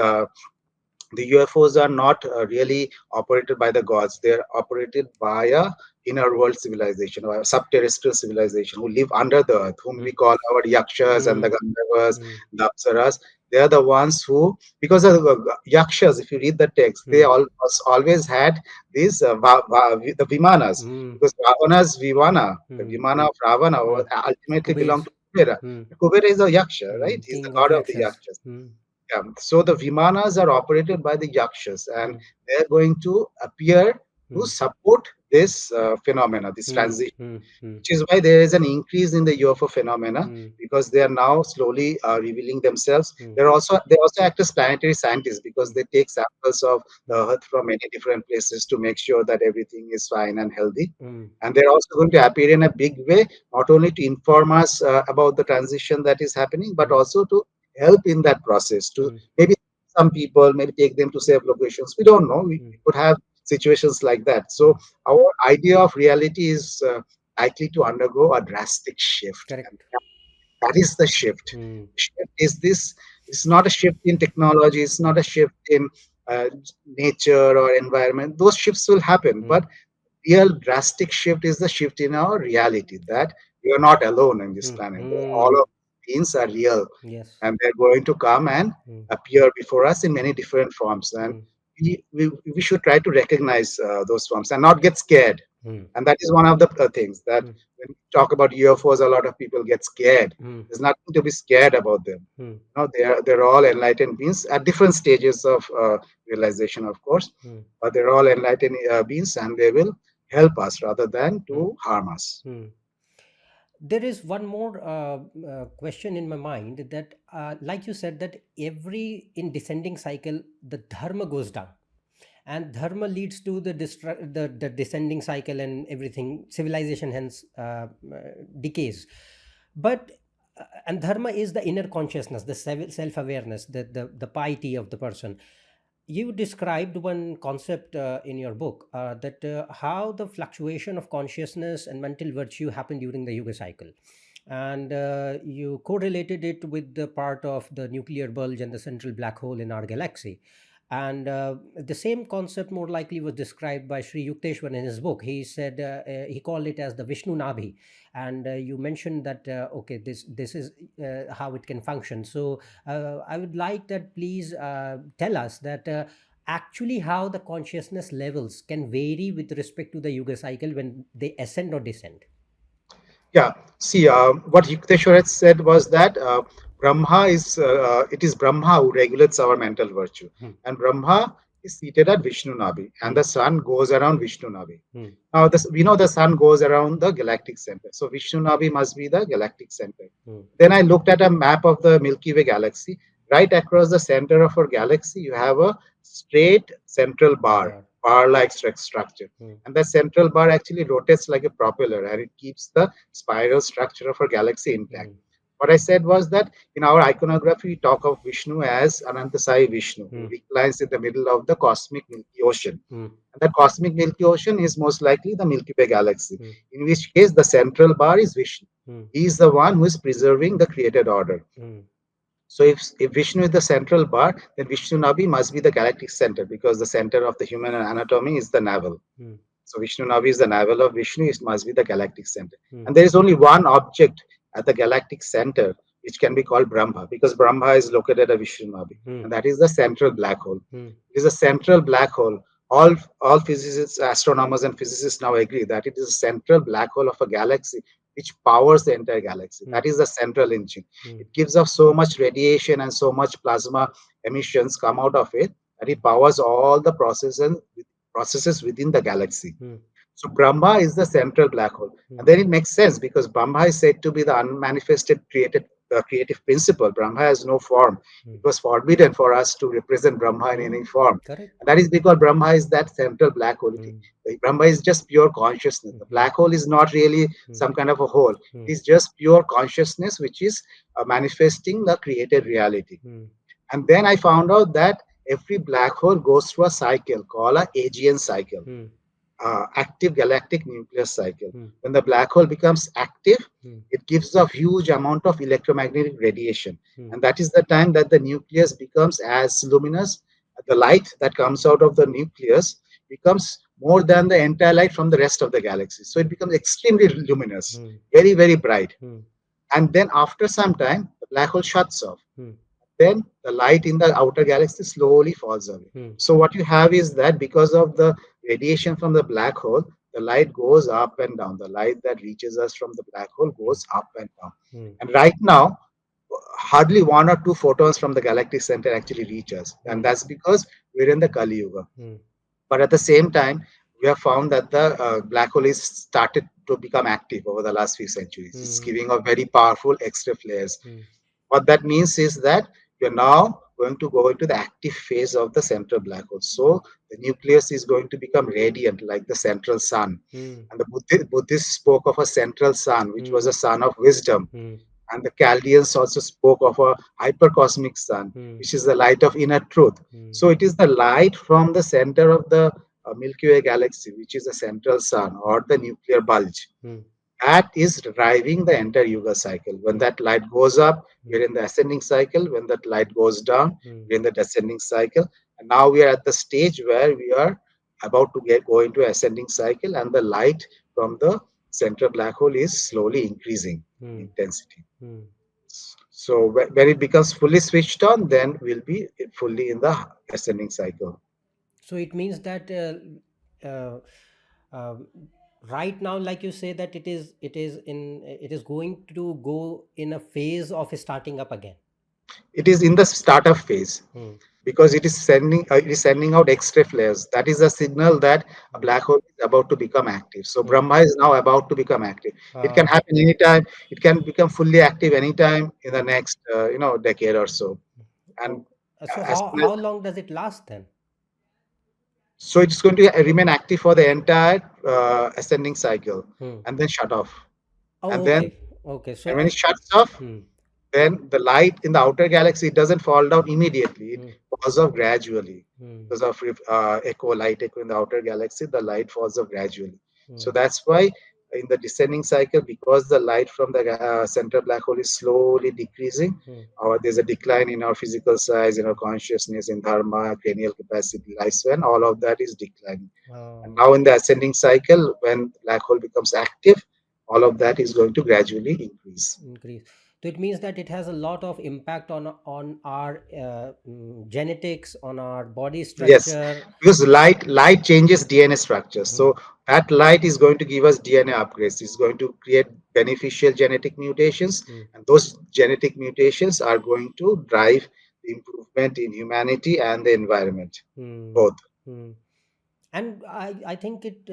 the UFOs are not really operated by the gods. They're operated by a inner world civilization or a subterrestrial civilization who live under the earth, whom Hmm. we call our yakshas and the Hmm. gandharvas, Hmm. the apsaras. They are the ones who, because of the yakshas, if you read the text, they Hmm. always had these the vimanas, Hmm. because Ravana's vimana, the Hmm. vimana of Ravana, Hmm. ultimately belonged Kuber's. to Kubera. Hmm. Kubera is a yaksha, right? He's the King of god of the Yakshas. yakshas. Hmm. Yeah. So the Vimanas are operated by the Yakshas, and Hmm. they're going to appear to Hmm. support this phenomena, this Hmm. transition, Hmm. Hmm. which is why there is an increase in the UFO phenomena, Hmm. because they are now slowly revealing themselves. Hmm. They also act as planetary scientists because Hmm. they take samples of the Hmm. Earth from many different places to make sure that everything is fine and healthy. Hmm. And they're also going to appear in a big way, not only to inform us about the transition that is happening, but Hmm. also to help in that process. To Hmm. maybe some people, maybe take them to safe locations. We don't know. We Hmm. could have situations like that. So Hmm. our idea of reality is likely to undergo a drastic shift, and Correct. that is the shift. Hmm. Shift is this. It's not a shift in technology. It's Hmm. not a shift in uh, nature or environment. Those shifts will happen, Hmm. but real drastic shift is the shift in our reality, that Correct. we are not alone in this Hmm. planet. All Hmm. of beings are real, Yes. and they're going to come and Hmm. appear before us in many different forms. And Hmm. we should try to recognize those forms and not get scared. Hmm. And that is one of the things that Hmm. when we talk about UFOs, a lot of people get scared. Hmm. There's nothing to be scared about them. Hmm. They're all enlightened beings at different stages of realization, of course, Hmm. but they're all enlightened beings, and they will help us rather than Hmm. to harm us. Hmm. There is one more question in my mind that, like you said, that every in descending cycle, the dharma goes down, and dharma leads to the descending cycle, and everything civilization hence decays. But and dharma is the inner consciousness, the self awareness, the piety of the person. You described one concept in your book, that how the fluctuation of consciousness and mental virtue happened during the Yuga cycle, and you correlated it with the part of the nuclear bulge and the central black hole in our galaxy. And the same concept more likely was described by Sri Yukteswar in his book. He said, he called it as the Vishnu Nabhi, and you mentioned that, okay, this is how it can function. So I would like that please tell us that, actually how the consciousness levels can vary with respect to the Yuga cycle when they ascend or descend. Yeah. See, what Yukteswar had said was that it is Brahma who regulates our mental virtue, Hmm. and Brahma is seated at Vishnu Nabi, and Hmm. the sun goes around Vishnu Nabi. Hmm. Now, we know the sun goes around the galactic center, so Vishnu Nabi must be the galactic center. Hmm. Then I looked at a map of the Milky Way galaxy. Right across the center of our galaxy, you have a straight central bar, Bar. bar-like structure. Hmm. And the central bar actually rotates like a propeller, and it keeps the spiral structure of our galaxy intact. Hmm. What I said was that in our iconography, we talk of Vishnu as Anantasai Vishnu, who Hmm. reclines in the middle of the cosmic Milky Ocean. Hmm. And the cosmic Milky Ocean is most likely the Milky Way galaxy, Hmm. in which case the central bar is Vishnu. Hmm. He is the one who is preserving the created order. Hmm. So if Vishnu is the central bar, then Vishnu Nabi must be the galactic center, because the center of the human anatomy is the navel. Hmm. So Vishnu Navi is the navel of Vishnu. It must be the galactic center. Hmm. And there is only one object at the galactic center which can be called Brahma, because Brahma is located at Vishnu Navi, Hmm. and that is the central black hole. Hmm. It is a central black hole. All physicists, astronomers, and physicists now agree that it is a central black hole of a galaxy which powers the entire galaxy. Hmm. That is the central engine. Hmm. It gives off so much radiation and so much plasma emissions come out of it that it powers all the processes within the galaxy. Hmm. So Brahma is the central black hole, Hmm. and then it makes sense because Brahma is said to be the unmanifested creative principle. Brahma has no form. Hmm. It was forbidden for us to represent Brahma in any Hmm. form, Correct. and that is because Brahma is that central black hole. Hmm. Brahma is just pure consciousness. The Hmm. black hole is not really Hmm. some kind of a hole. Hmm. It is just pure consciousness, which is manifesting the created reality. Hmm. And then I found out that every black hole goes through a cycle called a AGN cycle, Hmm. active galactic nucleus cycle. Hmm. When the black hole becomes active, Hmm. it gives a huge amount of electromagnetic radiation. Hmm. And that is the time that the nucleus becomes as luminous. The light that comes out of the nucleus becomes more than the entire light from the rest of the galaxy. So it becomes extremely luminous, Hmm. very, very bright. Hmm. And then after some time, the black hole shuts off. Hmm. Then the light in the outer galaxy slowly falls away. Hmm. So what you have is that because of the radiation from the black hole, the light goes up and down. The light that reaches us from the black hole Hmm. goes up and down. Hmm. And right now, hardly one or two photons from the galactic center actually reach us. And Hmm. that's because we're in the Kali Yuga. Hmm. But at the same time, we have found that the black hole is started to become active over the last few centuries. It's Hmm. giving a very powerful X-ray flares. Hmm. What that means is that we are now going to go into the active phase of the central black hole. So the nucleus is going to become radiant like the central sun. Hmm. And the Buddhists spoke of a central sun, which was Hmm. a sun of wisdom. Hmm. And the Chaldeans also spoke of a hypercosmic sun, Hmm. which is the light of inner truth. Hmm. So it is the light from the center of the Milky Way galaxy, which is the central sun or the nuclear bulge, Hmm. that is driving the entire Yuga cycle. When Hmm. that light goes up, Hmm. we're in the ascending cycle. When that light goes down, Hmm. we're in the descending cycle. And now we are at the stage where we are about to go into ascending cycle, and the light from the central black hole is slowly increasing in Hmm. intensity. Hmm. So when it becomes fully switched on, then we'll be fully in the ascending cycle. So it means that uh, um, right now, like you say, that it is going to go in a phase of starting up again. It is in the startup phase, Hmm. because it is sending out X-ray flares. That is a signal that a Hmm. black hole is about to become active. So Hmm. Brahma is now about to become active. It can Ah. happen anytime. It can become fully active anytime in the next decade or so. And Oh, so as how soon as, how long does it last then? so it's going to remain active for the entire ascending cycle, Hmm. and then shut off. And Oh, then okay, okay. So, and when it shuts off, hmm, then the light in the outer galaxy, it doesn't fall down immediately. It hmm, falls off gradually. hmm, Because of light echo in the outer galaxy, the light falls off gradually. So hmm, that's why in the descending cycle, because the light from the central black hole is slowly decreasing, hmm. or there's a decline in our physical size, in our consciousness, in dharma, cranial capacity, lifespan, all of that is declining. And Oh, now in the ascending cycle, when black hole becomes active, all of that is going to gradually increase. increase. So it means that it has a lot of impact on our genetics, on our body Yes, structure. because light changes DNA structure. Hmm, So that light is going to give us DNA upgrades. It's going to create beneficial genetic mutations, hmm, and those genetic mutations are going to drive the improvement in humanity and the environment, hmm, both. hmm. And I think it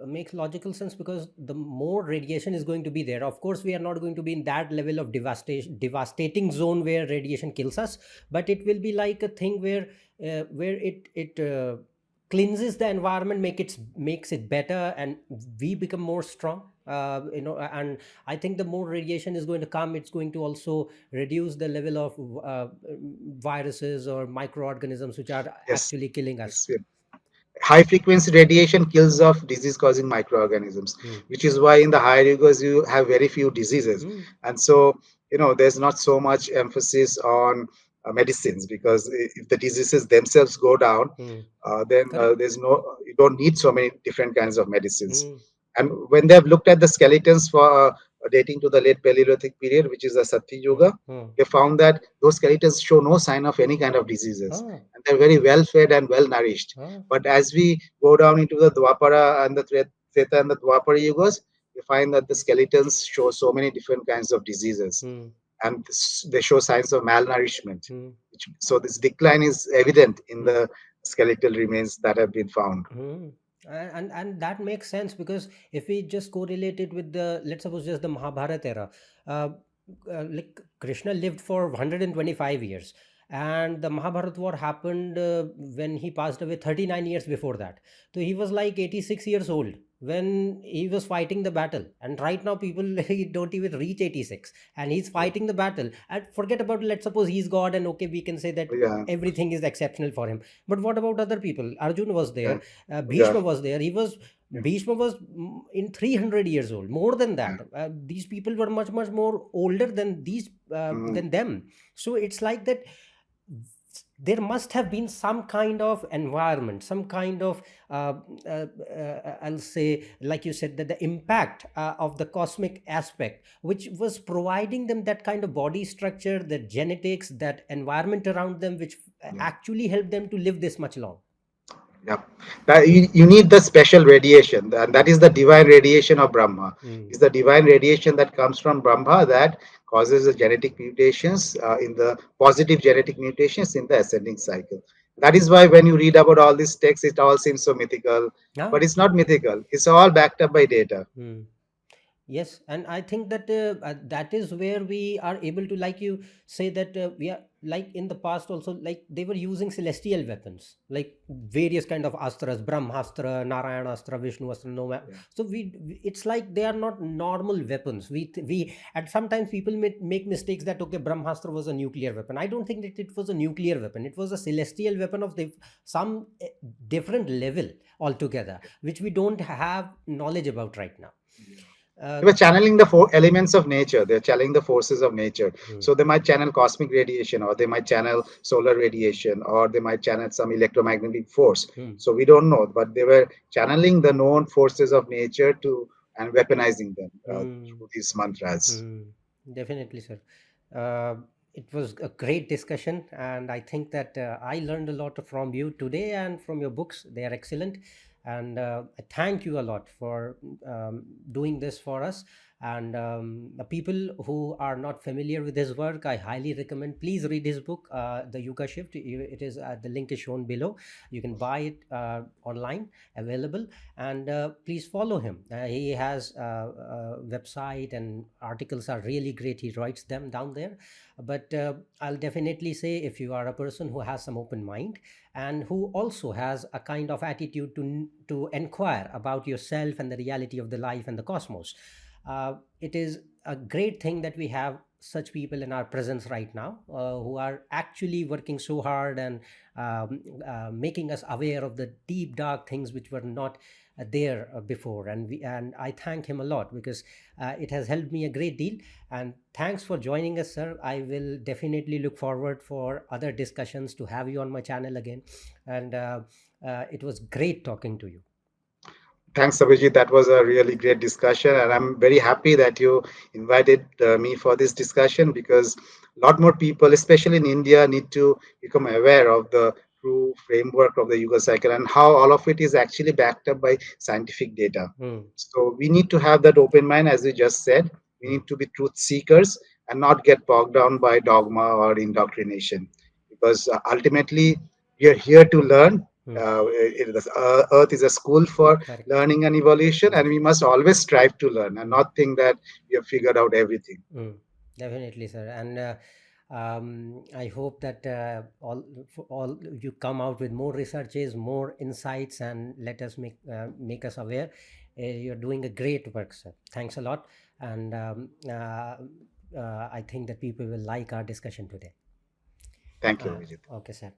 makes logical sense because the more radiation is going to be there, of course we are not going to be in that level of devastating zone where radiation kills us, but it will be like a thing where it cleanses the environment, makes it better, and we become more strong. And I think the more radiation is going to come, it's going to also reduce the level of viruses or microorganisms which are Yes, actually killing us. yes. High frequency radiation kills off disease causing microorganisms, Hmm. which is why in the higher yugas you have very few diseases. Hmm. And so there's not so much emphasis on medicines, because if the diseases themselves go down, Hmm. then Correct. there's no you don't need so many different kinds of medicines. Hmm. And when they have looked at the skeletons for dating to the late Paleolithic period, which is the Satya Hmm. Yuga, Hmm. they found that those skeletons show no sign of any kind of diseases, Ah. and they're very well fed and well nourished. Ah. But as we go down into the Dwapara and the Treta and the Dwapara Yugas, we find that the skeletons show so many different kinds of diseases, Hmm. and they show signs of malnourishment. Hmm. So this decline is evident in Hmm. the skeletal remains that have been found. Hmm. And that makes sense because if we just correlate it with the, let's suppose, just the Mahabharata era, uh, like Krishna lived for 125 years, and the Mahabharata war happened when he passed away 39 years before that. So he was like 86 years old when he was fighting the battle, and right now people don't even reach 86, and he's Yeah, fighting the battle. And forget about, let's suppose he's God, and okay, we can say that yeah, everything is exceptional for him. But what about other people? Arjun was yeah, there, yeah, Bhishma was there. yeah, Bhishma was in 300 years old, more than yeah. that. These people were much more older than Mhm. than them. So it's like that there must have been some kind of environment, some kind of I'll say, like you said, that the impact of the cosmic aspect which was providing them that kind of body structure, the genetics, that environment around them, which Yeah. actually helped them to live this much long. Yeah, that you need the special radiation, and that is the divine radiation of Brahma. Mm. Is the divine radiation that comes from Brahma that causes the genetic mutations in the positive genetic mutations in the ascending cycle. That is why when you read about all these texts, it all seems so mythical, Yeah. but it's not mythical. It's all backed up by data. Hmm. Yes, and I think that that is where we are able to, like you say, that we are like in the past also, like they were using celestial weapons, like various kind of astras, Brahmastra, Narayanastra, Vishnu Astra, Nova. Yeah. So it's like they are not normal weapons. We and sometimes people make mistakes that okay, Brahmastra was a nuclear weapon. I don't think that it was a nuclear weapon. It was a celestial weapon of some different level altogether, which we don't have knowledge about right now. Yeah. Uh, They were channeling the four elements of nature. They're channeling the forces of nature. hmm. So they might channel cosmic radiation, or they might channel solar radiation, or they might channel some electromagnetic force. Hmm. So we don't know, but they were channeling the known forces of nature to and weaponizing them Hmm. through these mantras. Hmm. Definitely, sir. Uh, it was a great discussion, and I think that I learned a lot from you today and from your books. They are excellent, and I thank you a lot for doing this for us. And the people who are not familiar with his work, I highly recommend. Please read his book, The Yuga Shift. It is the link is shown below. You can buy it online, available, and please follow him. He has a website, and articles are really great. He writes them down there. But I'll definitely say, if you are a person who has some open mind and who also has a kind of attitude to inquire about yourself and the reality of the life and the cosmos, it is a great thing that we have such people in our presence right now, who are actually working so hard and making us aware of the deep dark things which were not there before. And I thank him a lot, because it has helped me a great deal. And thanks for joining us, sir. I will definitely look forward for other discussions to have you on my channel again. And it was great talking to you. Thanks, Abhijit. That was a really great discussion, and I'm very happy that you invited me for this discussion, because a lot more people, especially in India, need to become aware of the true framework of the Yuga cycle and how all of it is actually backed up by scientific data. Hmm. So we need to have that open mind, as you just said. We Hmm. need to be truth seekers and not get bogged down by dogma or indoctrination, because ultimately we are here to learn. Hmm. Earth is a school for Correct. learning and evolution, and Yes. we must always strive to learn and Hmm. not think that we have figured out everything. Mm, definitely, sir. And I hope that all you come out with more researches, more insights, and let us make us aware. You're doing a great work, sir. Thanks a lot. And I think that people will like our discussion today. Thank you, Vijit. Okay, sir.